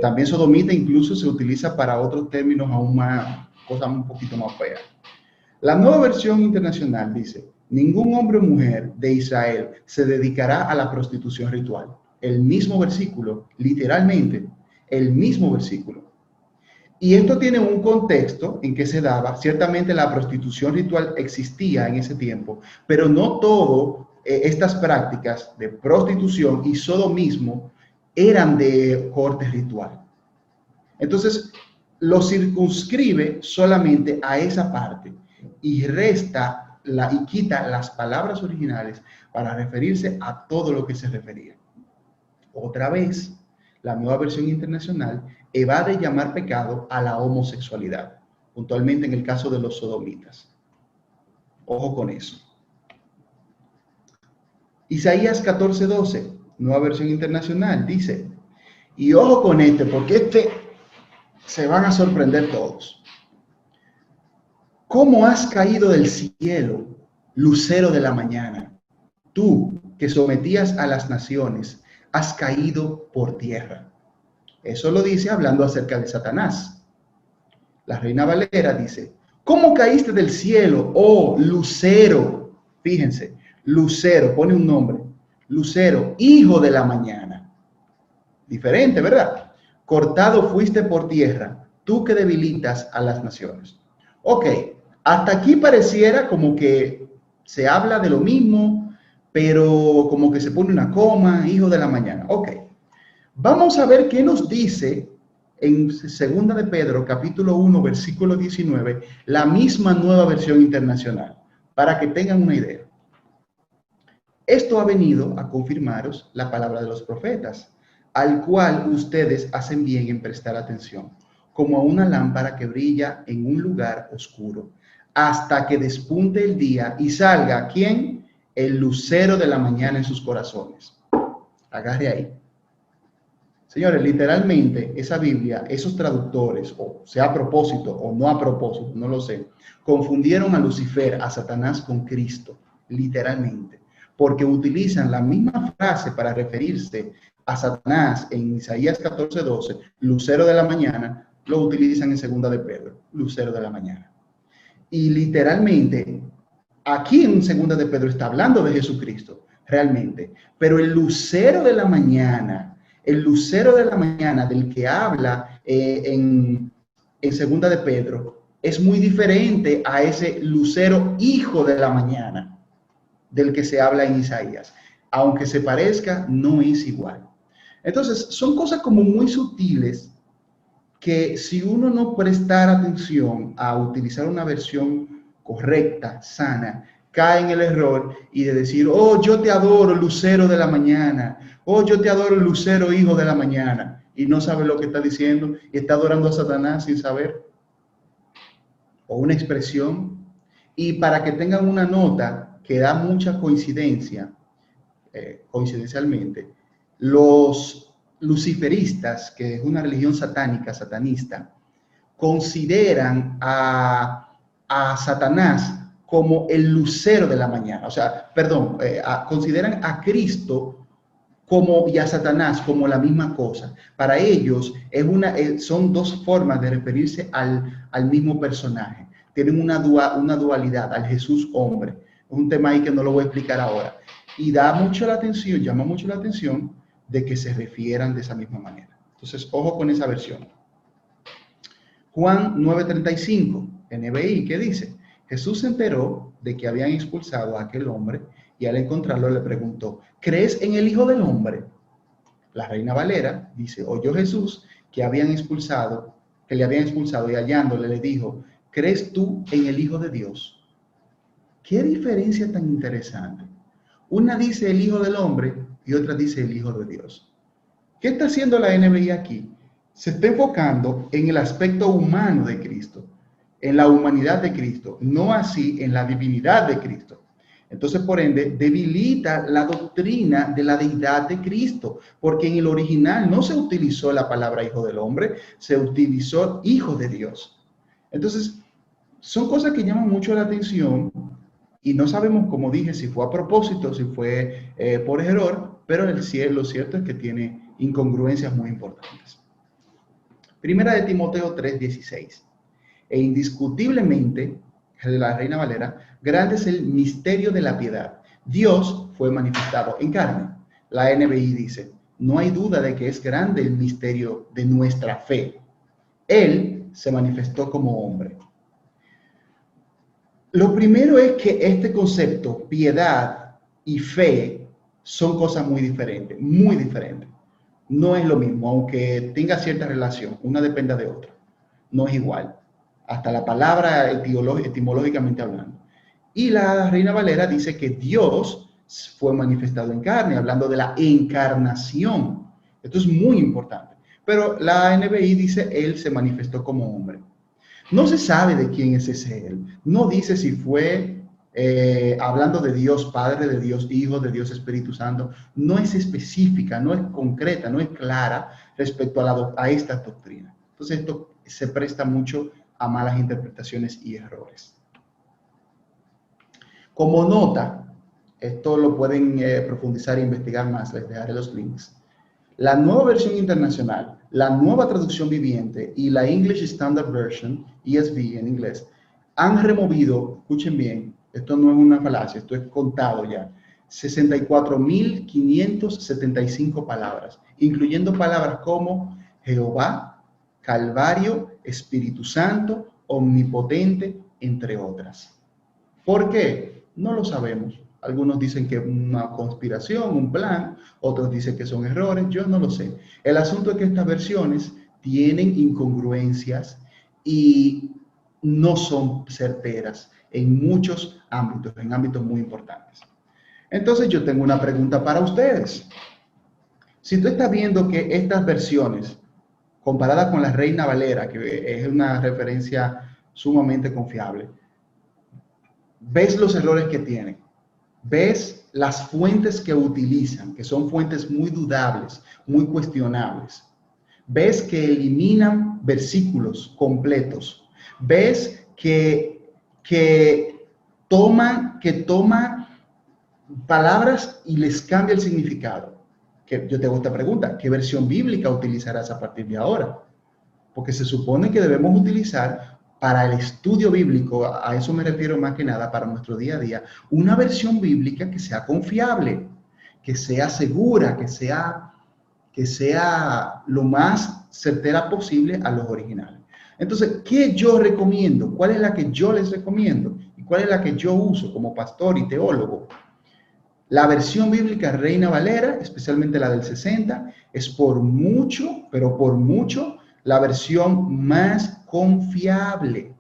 También sodomita incluso se utiliza para otros términos aún más, cosas un poquito más feas. La Nueva Versión Internacional dice: ningún hombre o mujer de Israel se dedicará a la prostitución ritual. El mismo versículo, literalmente, el mismo versículo. Y esto tiene un contexto en que se daba, ciertamente la prostitución ritual existía en ese tiempo, pero no todas estas prácticas de prostitución y sodomismo eran de corte ritual. Entonces, lo circunscribe solamente a esa parte y y quita las palabras originales para referirse a todo lo que se refería. Otra vez, la Nueva Versión Internacional evade llamar pecado a la homosexualidad, puntualmente en el caso de los sodomitas. Ojo con eso. Isaías 14:12, Nueva Versión Internacional, dice: Y ojo con este, porque este se van a sorprender todos. ¿Cómo has caído del cielo, lucero de la mañana? Tú que sometías a las naciones, has caído por tierra. Eso lo dice hablando acerca de Satanás. La Reina Valera dice, ¿cómo caíste del cielo, oh lucero? Fíjense, lucero, pone un nombre. Lucero, hijo de la mañana. Diferente, ¿verdad? Cortado fuiste por tierra, tú que debilitas a las naciones. Ok, hasta aquí pareciera como que se habla de lo mismo, pero como que se pone una coma, hijo de la mañana. Ok, vamos a ver qué nos dice en 2 de Pedro, capítulo 1, versículo 19, la misma Nueva Versión Internacional, para que tengan una idea. Esto ha venido a confirmaros la palabra de los profetas, al cual ustedes hacen bien en prestar atención, como a una lámpara que brilla en un lugar oscuro, hasta que despunte el día y salga, ¿quién? El lucero de la mañana en sus corazones. Agarre ahí. Señores, literalmente esa Biblia, esos traductores, o sea a propósito o no a propósito, no lo sé, confundieron a Lucifer, a Satanás con Cristo, literalmente, porque utilizan la misma frase para referirse a Satanás en Isaías 14:12, lucero de la mañana, lo utilizan en 2 de Pedro, lucero de la mañana. Y literalmente, aquí en 2 de Pedro está hablando de Jesucristo, realmente, pero el lucero de la mañana, del que habla en 2 de Pedro, es muy diferente a ese lucero hijo de la mañana del que se habla en Isaías. Aunque se parezca, no es igual. Entonces, son cosas como muy sutiles que si uno no prestara atención a utilizar una versión correcta, sana, cae en el error y de decir, oh, yo te adoro, lucero de la mañana, oh, yo te adoro, lucero, hijo de la mañana, y no sabe lo que está diciendo y está adorando a Satanás sin saber, o una expresión. Y para que tengan una nota que da mucha coincidencia, coincidencialmente, los luciferistas, que es una religión satánica, satanista, consideran a Satanás como el lucero de la mañana. O sea, perdón, consideran a Cristo como, y a Satanás como la misma cosa. Para ellos son dos formas de referirse al mismo personaje. Tienen una dualidad, al Jesús hombre. Es un tema ahí que no lo voy a explicar ahora. Y llama mucho la atención de que se refieran de esa misma manera. Entonces, ojo con esa versión. Juan 9:35, NBI, ¿qué dice? Jesús se enteró de que habían expulsado a aquel hombre y al encontrarlo le preguntó, ¿crees en el Hijo del Hombre? La Reina Valera dice, oyó Jesús que le habían expulsado y hallándole le dijo, ¿crees tú en el Hijo de Dios? ¿Qué diferencia tan interesante? Una dice el Hijo del Hombre y otra dice el Hijo de Dios. ¿Qué está haciendo la NBI aquí? Se está enfocando en el aspecto humano de Cristo, en la humanidad de Cristo, no así en la divinidad de Cristo. Entonces, por ende, debilita la doctrina de la deidad de Cristo, porque en el original no se utilizó la palabra hijo del hombre, se utilizó hijo de Dios. Entonces, son cosas que llaman mucho la atención y no sabemos, como dije, si fue a propósito, si fue por error, pero lo cierto es que tiene incongruencias muy importantes. Primera de Timoteo 3:16. E indiscutiblemente, de la Reina Valera, grande es el misterio de la piedad. Dios fue manifestado en carne. La NBI dice, no hay duda de que es grande el misterio de nuestra fe. Él se manifestó como hombre. Lo primero es que este concepto, piedad y fe, son cosas muy diferentes, muy diferentes. No es lo mismo, aunque tenga cierta relación, una depende de otra. No es igual. Hasta la palabra etimológicamente hablando. Y la Reina Valera dice que Dios fue manifestado en carne, hablando de la encarnación. Esto es muy importante. Pero la NBI dice, Él se manifestó como hombre. No se sabe de quién es ese Él. No dice si fue hablando de Dios Padre, de Dios Hijo, de Dios Espíritu Santo, no es específica, no es concreta, no es clara respecto a esta doctrina. Entonces esto se presta mucho a malas interpretaciones y errores. Como nota, esto lo pueden profundizar e investigar más, les dejaré los links. La nueva versión internacional, la nueva traducción viviente y la English Standard Version, ESV en inglés, han removido, escuchen bien, esto no es una falacia, esto es contado ya, 64.575 palabras, incluyendo palabras como Jehová, Calvario, Espíritu Santo, Omnipotente, entre otras. ¿Por qué? No lo sabemos. Algunos dicen que es una conspiración, un plan, otros dicen que son errores, yo no lo sé. El asunto es que estas versiones tienen incongruencias y no son certeras en muchos ámbitos, en ámbitos muy importantes. Entonces yo tengo una pregunta para ustedes. Si tú estás viendo que estas versiones, comparadas con la Reina Valera, que es una referencia sumamente confiable, ves los errores que tienen, ves las fuentes que utilizan, que son fuentes muy dudables, muy cuestionables, ves que eliminan versículos completos, ves que toma palabras y les cambia el significado. Que yo te hago esta pregunta, ¿qué versión bíblica utilizarás a partir de ahora? Porque se supone que debemos utilizar para el estudio bíblico, a eso me refiero más que nada para nuestro día a día, una versión bíblica que sea confiable, que sea segura, que sea lo más certera posible a los originales. Entonces, ¿qué yo recomiendo? ¿Cuál es la que yo les recomiendo? ¿Y cuál es la que yo uso como pastor y teólogo? La versión bíblica Reina Valera, especialmente la del 60, es por mucho, pero por mucho, la versión más confiable.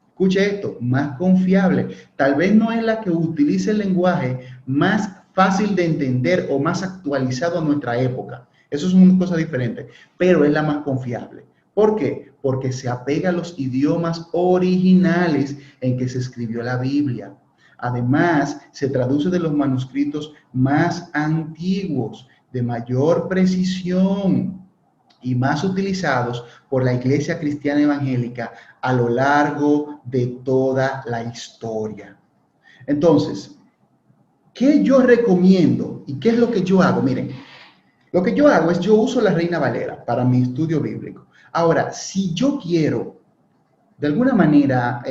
Escuche esto, más confiable. Tal vez no es la que utilice el lenguaje más fácil de entender o más actualizado a nuestra época. Eso es una cosa diferente, pero es la más confiable. ¿Por qué? Porque se apega a los idiomas originales en que se escribió la Biblia. Además, se traduce de los manuscritos más antiguos, de mayor precisión y más utilizados por la Iglesia Cristiana Evangélica a lo largo de toda la historia. Entonces, ¿qué yo recomiendo y qué es lo que yo hago? Miren, lo que yo hago es yo uso la Reina Valera para mi estudio bíblico. Ahora, si yo quiero, de alguna manera,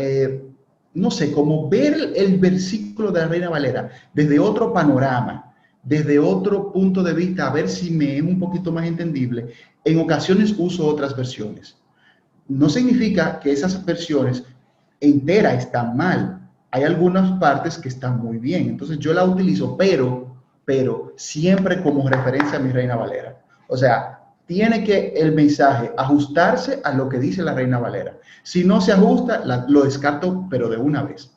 no sé, como ver el versículo de la Reina Valera desde otro panorama, desde otro punto de vista, a ver si me es un poquito más entendible, en ocasiones uso otras versiones. No significa que esas versiones enteras están mal. Hay algunas partes que están muy bien. Entonces yo la utilizo, pero siempre como referencia a mi Reina Valera. O sea, tiene que el mensaje ajustarse a lo que dice la Reina Valera. Si no se ajusta, lo descarto, pero de una vez.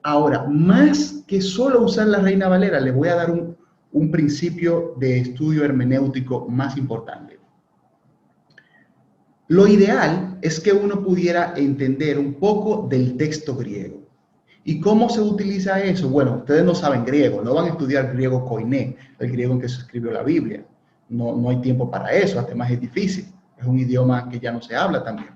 Ahora, más que solo usar la Reina Valera, le voy a dar un principio de estudio hermenéutico más importante. Lo ideal es que uno pudiera entender un poco del texto griego. ¿Y cómo se utiliza eso? Bueno, ustedes no saben griego, no van a estudiar griego koiné, el griego en que se escribió la Biblia. No hay tiempo para eso, además es difícil. Es un idioma que ya no se habla también.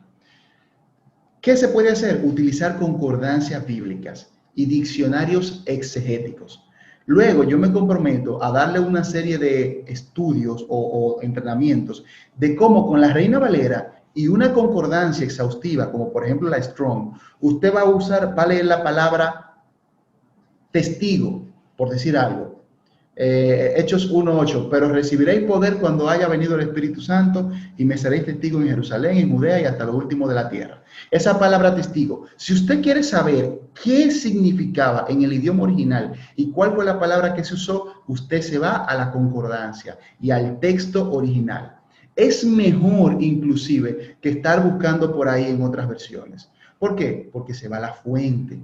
¿Qué se puede hacer? Utilizar concordancias bíblicas y diccionarios exegéticos. Luego yo me comprometo a darle una serie de estudios o entrenamientos de cómo con la Reina Valera y una concordancia exhaustiva, como por ejemplo la Strong, usted va a leer la palabra testigo, por decir algo. Hechos 1:8, pero recibiréis poder cuando haya venido el Espíritu Santo y me seréis testigo en Jerusalén, en Judea y hasta lo último de la tierra. Esa palabra testigo, si usted quiere saber qué significaba en el idioma original y cuál fue la palabra que se usó, usted se va a la concordancia y al texto original. Es mejor inclusive que estar buscando por ahí en otras versiones. ¿Por qué? Porque se va a la fuente.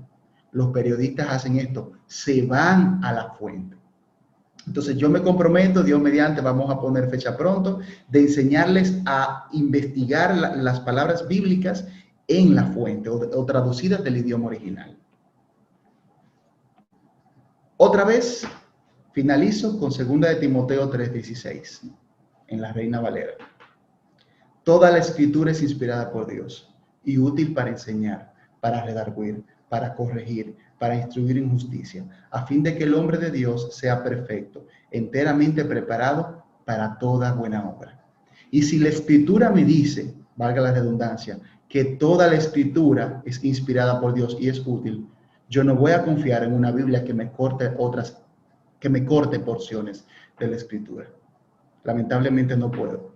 Los periodistas hacen esto, se van a la fuente. Entonces yo me comprometo, Dios mediante, vamos a poner fecha pronto, de enseñarles a investigar las palabras bíblicas en la fuente o traducidas del idioma original. Otra vez, finalizo con 2 de Timoteo 3:16, en la Reina Valera. Toda la escritura es inspirada por Dios y útil para enseñar, para redarguir, para corregir, para instruir en justicia, a fin de que el hombre de Dios sea perfecto, enteramente preparado para toda buena obra. Y si la escritura me dice, valga la redundancia, que toda la escritura es inspirada por Dios y es útil, yo no voy a confiar en una Biblia que me corte porciones de la escritura. Lamentablemente no puedo.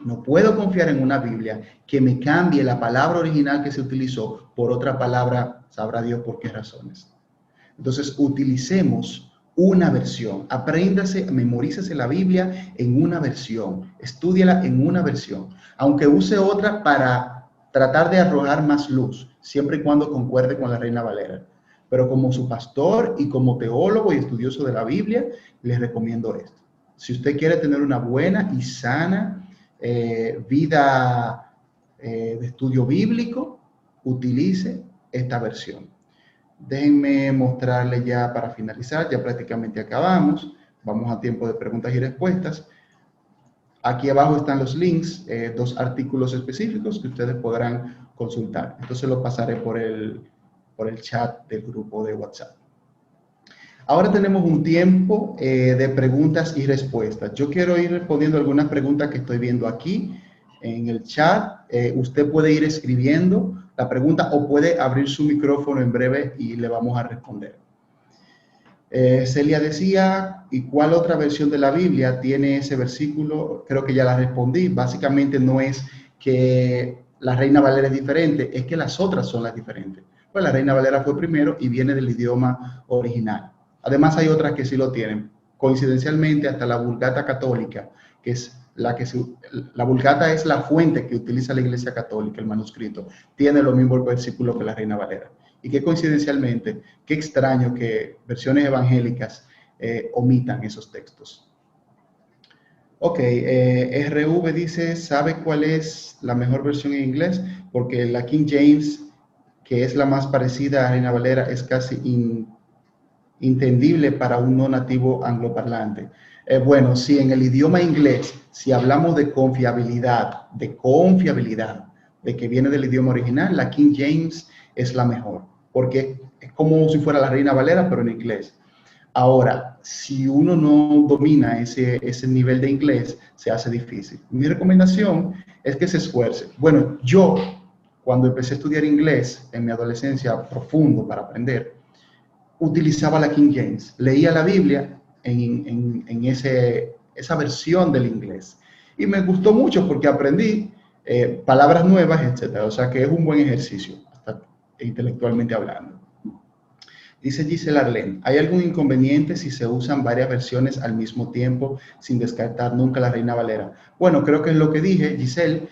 No puedo confiar en una Biblia que me cambie la palabra original que se utilizó por otra palabra, sabrá Dios por qué razones. Entonces, utilicemos una versión. Apréndase, memorícese la Biblia en una versión. Estúdiala en una versión. Aunque use otra para tratar de arrojar más luz, siempre y cuando concuerde con la Reina Valera. Pero como su pastor y como teólogo y estudioso de la Biblia, les recomiendo esto. Si usted quiere tener una buena y sana vida de estudio bíblico, utilice esta versión. Déjenme mostrarles ya para finalizar, ya prácticamente acabamos. Vamos a tiempo de preguntas y respuestas. Aquí abajo están los links, 2 artículos específicos que ustedes podrán consultar. Entonces lo pasaré por el chat del grupo de WhatsApp. Ahora tenemos un tiempo de preguntas y respuestas. Yo quiero ir respondiendo algunas preguntas que estoy viendo aquí en el chat. Usted puede ir escribiendo la pregunta o puede abrir su micrófono en breve y le vamos a responder. Celia decía, ¿y cuál otra versión de la Biblia tiene ese versículo? Creo que ya la respondí. Básicamente no es que la Reina Valera es diferente, es que las otras son las diferentes. Pues la Reina Valera fue primero y viene del idioma original. Además hay otras que sí lo tienen. Coincidencialmente, hasta la Vulgata católica, que es la Vulgata es la fuente que utiliza la Iglesia Católica, el manuscrito, tiene los mismos versículos que la Reina Valera. Y que coincidencialmente, qué extraño que versiones evangélicas omitan esos textos. Ok, RV dice, ¿sabe cuál es la mejor versión en inglés? Porque la King James, que es la más parecida a Reina Valera, es casi entendible para un no nativo angloparlante. Bueno, si en el idioma inglés, si hablamos de confiabilidad, de que viene del idioma original, la King James es la mejor, porque es como si fuera la Reina Valera, pero en inglés. Ahora, si uno no domina ese nivel de inglés, se hace difícil. Mi recomendación es que se esfuerce. Bueno, yo, cuando empecé a estudiar inglés en mi adolescencia profundo para aprender, utilizaba la King James, leía la Biblia en esa versión del inglés. Y me gustó mucho porque aprendí palabras nuevas, etc. O sea que es un buen ejercicio, hasta intelectualmente hablando. Dice Giselle Arlen, ¿hay algún inconveniente si se usan varias versiones al mismo tiempo sin descartar nunca la Reina Valera? Bueno, creo que es lo que dije, Giselle.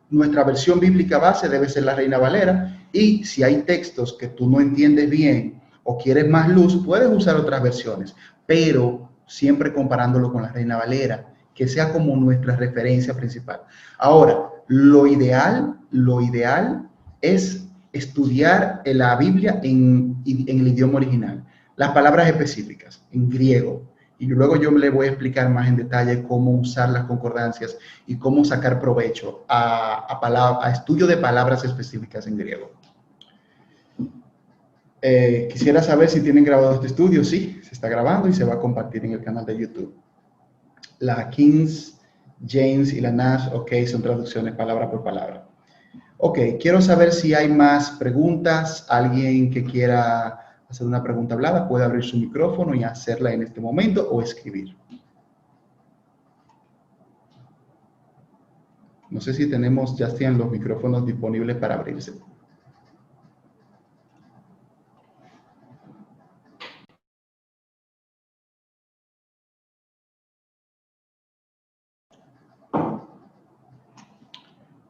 Nuestra versión bíblica base debe ser la Reina Valera, y si hay textos que tú no entiendes bien o quieres más luz, puedes usar otras versiones, pero siempre comparándolo con la Reina Valera, que sea como nuestra referencia principal. Ahora, lo ideal es estudiar la Biblia en el idioma original, las palabras específicas, en griego. Y luego yo le voy a explicar más en detalle cómo usar las concordancias y cómo sacar provecho a estudio de palabras específicas en griego. Quisiera saber si tienen grabado este estudio. Sí, se está grabando y se va a compartir en el canal de YouTube. La King James y la Nash, ok, son traducciones palabra por palabra. Ok, quiero saber si hay más preguntas. Alguien que quiera hacer una pregunta hablada puede abrir su micrófono y hacerla en este momento o escribir. No sé si tenemos, Justin, los micrófonos disponibles para abrirse.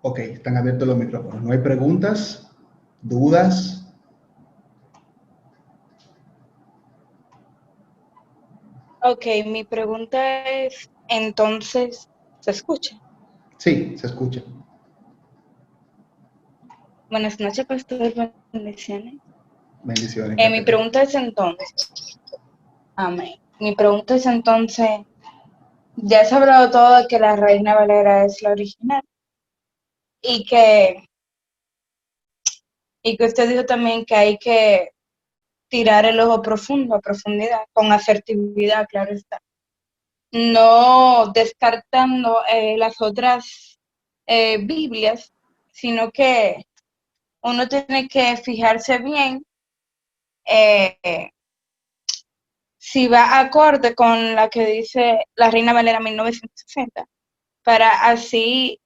Ok, están abiertos los micrófonos. ¿No hay preguntas? ¿Dudas?
Ok, mi pregunta es, entonces, ¿se escucha?
Sí, se escucha.
Buenas noches, pastor. Bendiciones.
Bendiciones,
Mi
Catherine.
pregunta es entonces, Amén. Mi pregunta es entonces, ya se ha hablado todo de que la Reina Valera es la original y que, y que usted dijo también que hay que tirar el ojo profundo, a profundidad, con asertividad, claro está. No descartando las otras Biblias, sino que uno tiene que fijarse bien eh, si va acorde con la que dice la Reina Valera 1960, para así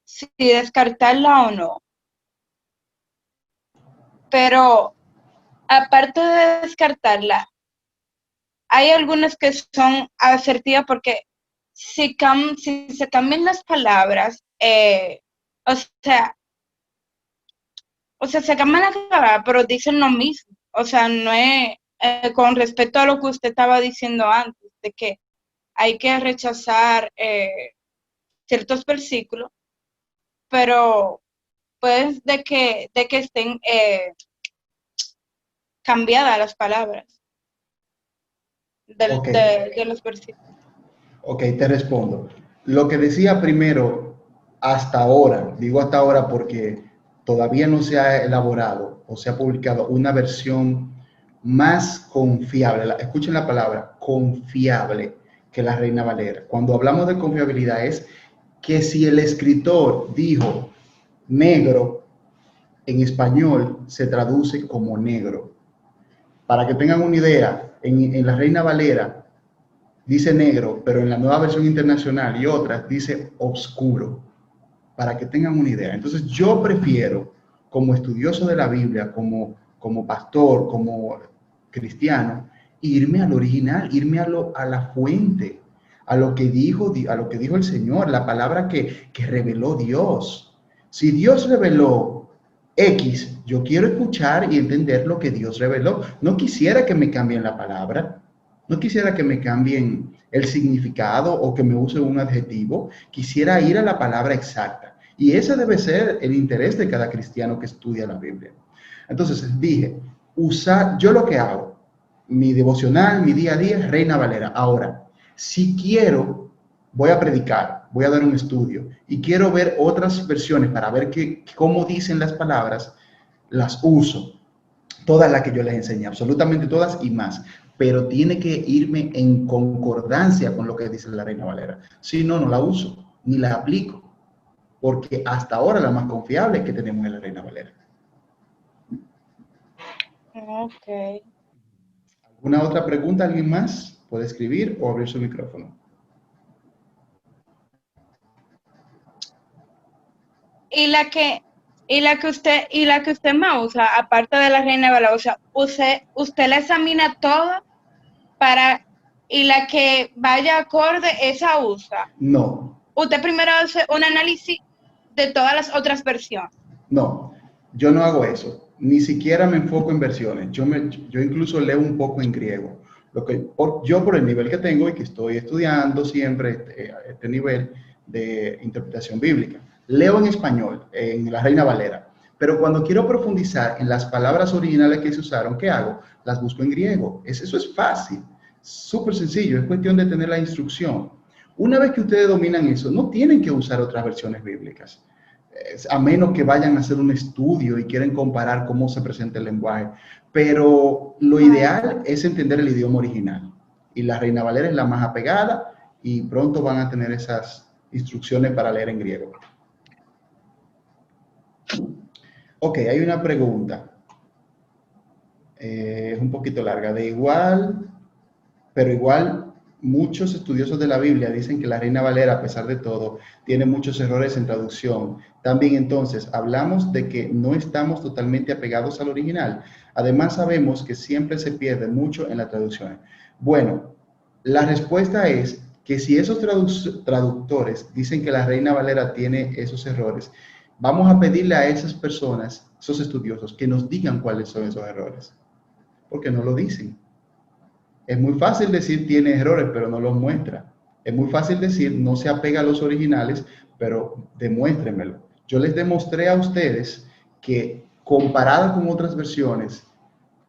si descartarla o no. Pero aparte de descartarla, hay algunas que son asertivas porque si se cambian las palabras, o sea, se cambian las palabras, pero dicen lo mismo. O sea, no es con respecto a lo que usted estaba diciendo antes, de que hay que rechazar ciertos versículos, pero pues de que estén cambiadas las palabras
Ok,
de los versículos.
ok, te respondo. Lo que decía primero, hasta ahora, digo hasta ahora porque todavía no se ha elaborado o se ha publicado una versión más confiable, escuchen la palabra, confiable que la Reina Valera. Cuando hablamos de confiabilidad es que si el escritor dijo negro, en español se traduce como negro. Para que tengan una idea, en la Reina Valera dice negro, pero en la nueva versión internacional y otras dice oscuro, para que tengan una idea. Entonces yo prefiero, como estudioso de la Biblia, como pastor, como cristiano, irme al original, irme a la fuente, a lo que dijo el Señor, la palabra que reveló Dios. Si Dios reveló X, yo quiero escuchar y entender lo que Dios reveló. No quisiera que me cambien la palabra, no quisiera que me cambien el significado o que me usen un adjetivo. Quisiera ir a la palabra exacta. Y ese debe ser el interés de cada cristiano que estudia la Biblia. Entonces dije, yo lo que hago, mi devocional, mi día a día es Reina Valera. Ahora, si quiero, voy a predicar, voy a dar un estudio y quiero ver otras versiones para ver cómo dicen las palabras, las uso. Todas las que yo les enseñé, absolutamente todas y más. Pero tiene que irme en concordancia con lo que dice la Reina Valera. Si no, no la uso, ni la aplico. Porque hasta ahora la más confiable que tenemos es la Reina Valera.
Ok.
¿Alguna otra pregunta? ¿Alguien más puede escribir o abrir su micrófono?
Y la que usted más usa, aparte de la Reina Valera, o sea, usted la examina toda para, y la que vaya acorde, esa usa.
No,
Usted primero hace un análisis de todas las otras versiones.
no, yo no hago eso. Ni siquiera me enfoco en versiones. Yo incluso leo un poco en griego. Yo por el nivel que tengo y que estoy estudiando siempre este nivel de interpretación bíblica. Leo en español, en la Reina Valera. Pero cuando quiero profundizar en las palabras originales que se usaron, ¿qué hago? Las busco en griego. Eso es fácil, súper sencillo. Es cuestión de tener la instrucción. Una vez que ustedes dominan eso, no tienen que usar otras versiones bíblicas, a menos que vayan a hacer un estudio y quieren comparar cómo se presenta el lenguaje. Pero lo ideal es entender el idioma original. Y la Reina Valera es la más apegada y pronto van a tener esas instrucciones para leer en griego. Ok, hay una pregunta. Es un poquito larga. Pero igual muchos estudiosos de la Biblia dicen que la Reina Valera, a pesar de todo, tiene muchos errores en traducción. También entonces hablamos de que no estamos totalmente apegados al original. Además sabemos que siempre se pierde mucho en las traducciones. Bueno, la respuesta es que si esos traductores dicen que la Reina Valera tiene esos errores, vamos a pedirle a esas personas, esos estudiosos, que nos digan cuáles son esos errores, porque no lo dicen. Es muy fácil decir tiene errores, pero no los muestra. Es muy fácil decir no se apega a los originales, pero demuéstrenmelo. Yo les demostré a ustedes que comparada con otras versiones,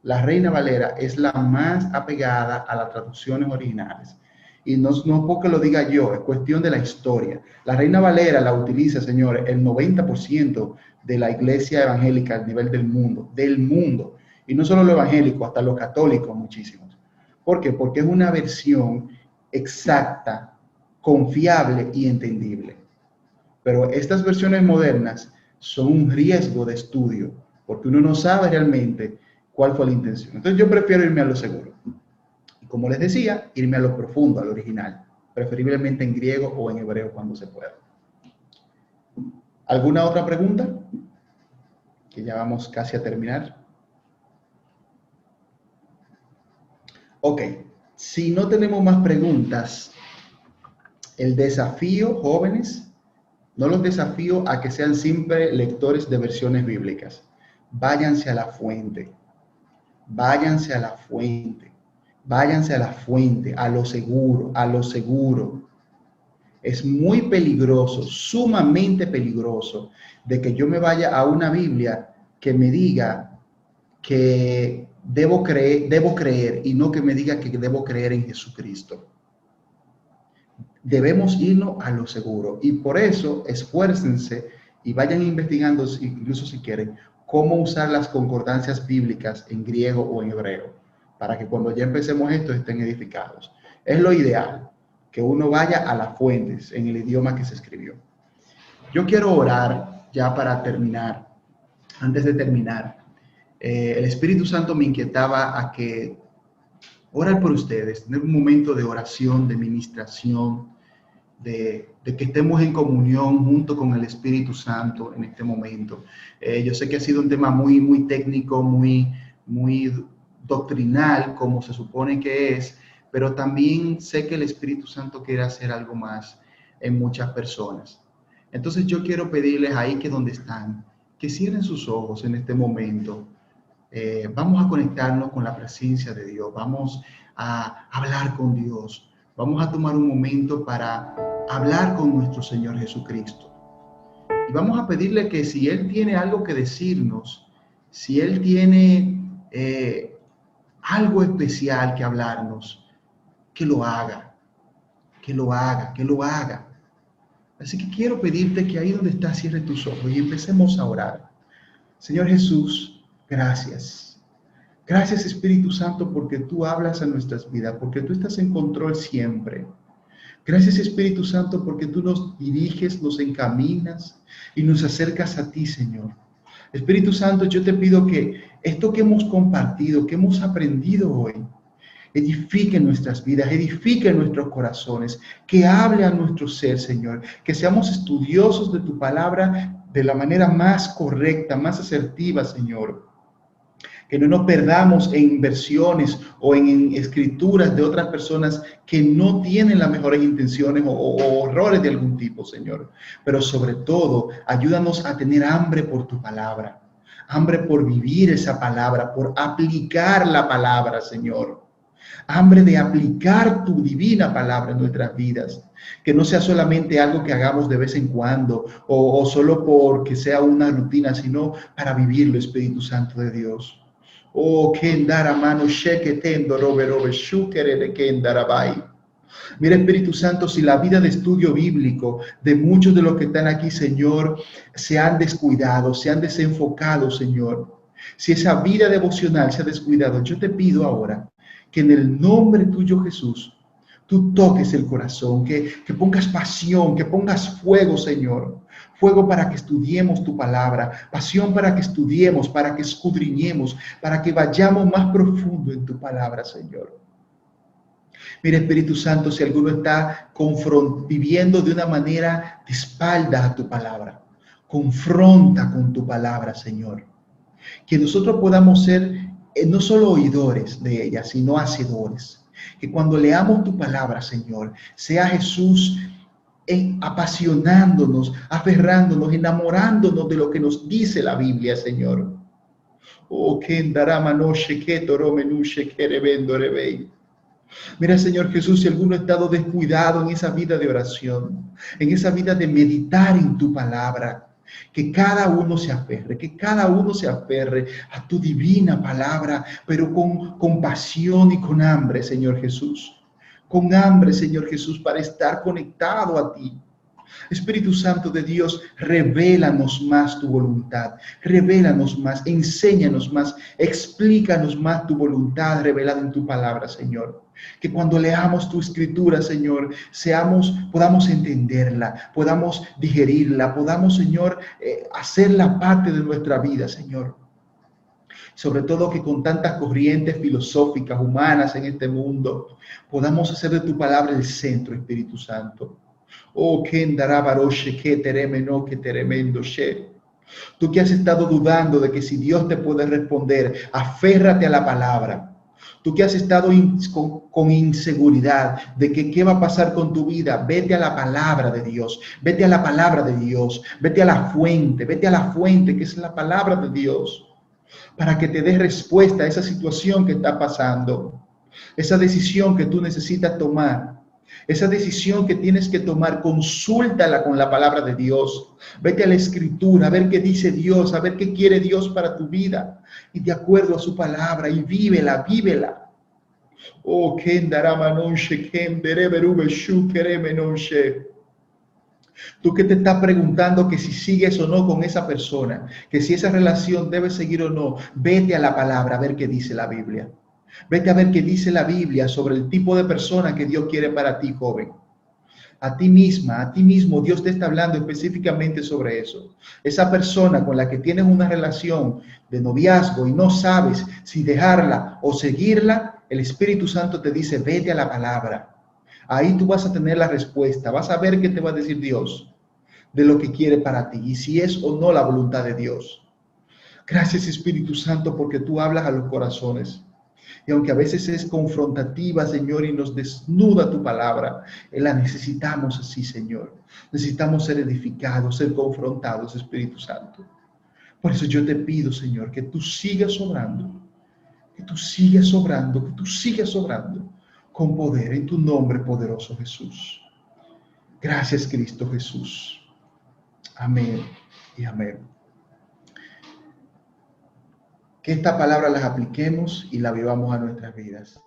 La Reina Valera es la más apegada a las traducciones originales. Y no porque lo diga yo, es cuestión de la historia. La Reina Valera la utiliza, señores, el 90% de la iglesia evangélica a nivel del mundo. Del mundo. Y no solo los evangélicos, hasta los católicos muchísimos. ¿Por qué? Porque es una versión exacta, confiable y entendible. Pero estas versiones modernas son un riesgo de estudio, porque uno no sabe realmente cuál fue la intención. Entonces yo prefiero irme a lo seguro. Y como les decía, irme a lo profundo, al original, preferiblemente en griego o en hebreo cuando se pueda. ¿Alguna otra pregunta? Que ya vamos casi a terminar. Ok, si no tenemos más preguntas, el desafío, jóvenes, no los desafío a que sean siempre lectores de versiones bíblicas. Váyanse a la fuente. Váyanse a la fuente. Váyanse a la fuente, a lo seguro, a lo seguro. Es muy peligroso, sumamente peligroso, de que yo me vaya a una Biblia que me diga que debo creer y no que me diga que debo creer en Jesucristo. Debemos irnos a lo seguro y por eso esfuércense y vayan investigando, incluso si quieren, cómo usar las concordancias bíblicas en griego o en hebreo, para que cuando ya empecemos esto estén edificados. Es lo ideal, que uno vaya a las fuentes en el idioma que se escribió. Yo quiero orar ya para terminar. Antes de terminar, el Espíritu Santo me inquietaba a que orar por ustedes, tener un momento de oración, de ministración, de que estemos en comunión junto con el Espíritu Santo en este momento. Yo sé que ha sido un tema muy técnico, muy doctrinal, como se supone que es, pero también sé que el Espíritu Santo quiere hacer algo más en muchas personas. Entonces yo quiero pedirles ahí que donde están, que cierren sus ojos en este momento. Vamos a conectarnos con la presencia de Dios, vamos a hablar con Dios, vamos a tomar un momento para hablar con nuestro Señor Jesucristo. Y vamos a pedirle que si Él tiene algo que decirnos, si Él tiene algo especial que hablarnos, que lo haga, que lo haga, que lo haga. Así que quiero pedirte que ahí donde estás cierre tus ojos y empecemos a orar. Señor Jesús, gracias. Gracias Espíritu Santo porque tú hablas a nuestras vidas, porque tú estás en control siempre. Gracias Espíritu Santo porque tú nos diriges, nos encaminas y nos acercas a ti, Señor. Espíritu Santo, yo te pido que esto que hemos compartido, que hemos aprendido hoy, edifique nuestras vidas, edifique nuestros corazones, que hable a nuestro ser, Señor, que seamos estudiosos de tu palabra de la manera más correcta, más asertiva, Señor. Que no nos perdamos en versiones o en escrituras de otras personas que no tienen las mejores intenciones o errores de algún tipo, Señor. Pero sobre todo, ayúdanos a tener hambre por tu palabra, hambre por vivir esa palabra, por aplicar la palabra, Señor. Hambre de aplicar tu divina palabra en nuestras vidas. Que no sea solamente algo que hagamos de vez en cuando o solo porque sea una rutina, sino para vivirlo, Espíritu Santo de Dios. Oh, kendara mano sheketendo robe shukere de kendarabai. Mira, Espíritu Santo, si la vida de estudio bíblico de muchos de los que están aquí, Señor, se han descuidado, se han desenfocado, Señor. Si esa vida devocional se ha descuidado, yo te pido ahora que en el nombre tuyo, Jesús, tú toques el corazón, que pongas pasión, que pongas fuego, Señor. Fuego para que estudiemos tu palabra, pasión para que estudiemos, para que escudriñemos, para que vayamos más profundo en tu palabra, Señor. Mira, Espíritu Santo, si alguno está viviendo de una manera de espalda a tu palabra, confronta con tu palabra, Señor. Que nosotros podamos ser no solo oidores de ella, sino hacedores. Que cuando leamos tu palabra, Señor, sea Jesús apasionándonos, aferrándonos, enamorándonos de lo que nos dice la Biblia, Señor. Oh, mira, Señor Jesús, si alguno ha estado descuidado en esa vida de oración, en esa vida de meditar en tu palabra, Que cada uno se aferre a tu divina palabra, pero con pasión y con hambre, Señor Jesús. Con hambre, Señor Jesús, para estar conectado a ti. Espíritu Santo de Dios, revélanos más tu voluntad, revélanos más, enséñanos más, explícanos más tu voluntad revelada en tu palabra, Señor. Que cuando leamos tu escritura, Señor, podamos entenderla, podamos digerirla, podamos, Señor, hacerla parte de nuestra vida, Señor. Sobre todo que con tantas corrientes filosóficas, humanas en este mundo, podamos hacer de tu palabra el centro, Espíritu Santo. Oh, que tremendo, que tremendo. Tú que has estado dudando de que si Dios te puede responder, aférrate a la palabra. Tú que has estado con inseguridad de que qué va a pasar con tu vida, vete a la palabra de Dios, vete a la palabra de Dios, vete a la fuente que es la palabra de Dios, para que te dé respuesta a esa situación que está pasando, esa decisión que tú necesitas tomar. Esa decisión que tienes que tomar, consúltala con la palabra de Dios. Vete a la Escritura, a ver qué dice Dios, a ver qué quiere Dios para tu vida. Y de acuerdo a su palabra, y vívela. Oh, tú que te estás preguntando que si sigues o no con esa persona, que si esa relación debe seguir o no, vete a la palabra a ver qué dice la Biblia. Vete a ver qué dice la Biblia sobre el tipo de persona que Dios quiere para ti, joven. A ti misma, a ti mismo, Dios te está hablando específicamente sobre eso. Esa persona con la que tienes una relación de noviazgo y no sabes si dejarla o seguirla, el Espíritu Santo te dice, vete a la palabra. Ahí tú vas a tener la respuesta, vas a ver qué te va a decir Dios de lo que quiere para ti y si es o no la voluntad de Dios. Gracias, Espíritu Santo, porque tú hablas a los corazones. Y aunque a veces es confrontativa, Señor, y nos desnuda tu palabra, la necesitamos así, Señor. Necesitamos ser edificados, ser confrontados, Espíritu Santo. Por eso yo te pido, Señor, que tú sigas obrando, que tú sigas obrando, que tú sigas obrando con poder en tu nombre poderoso, Jesús. Gracias, Cristo Jesús. Amén y amén. Que esta palabra las apliquemos y la vivamos a nuestras vidas.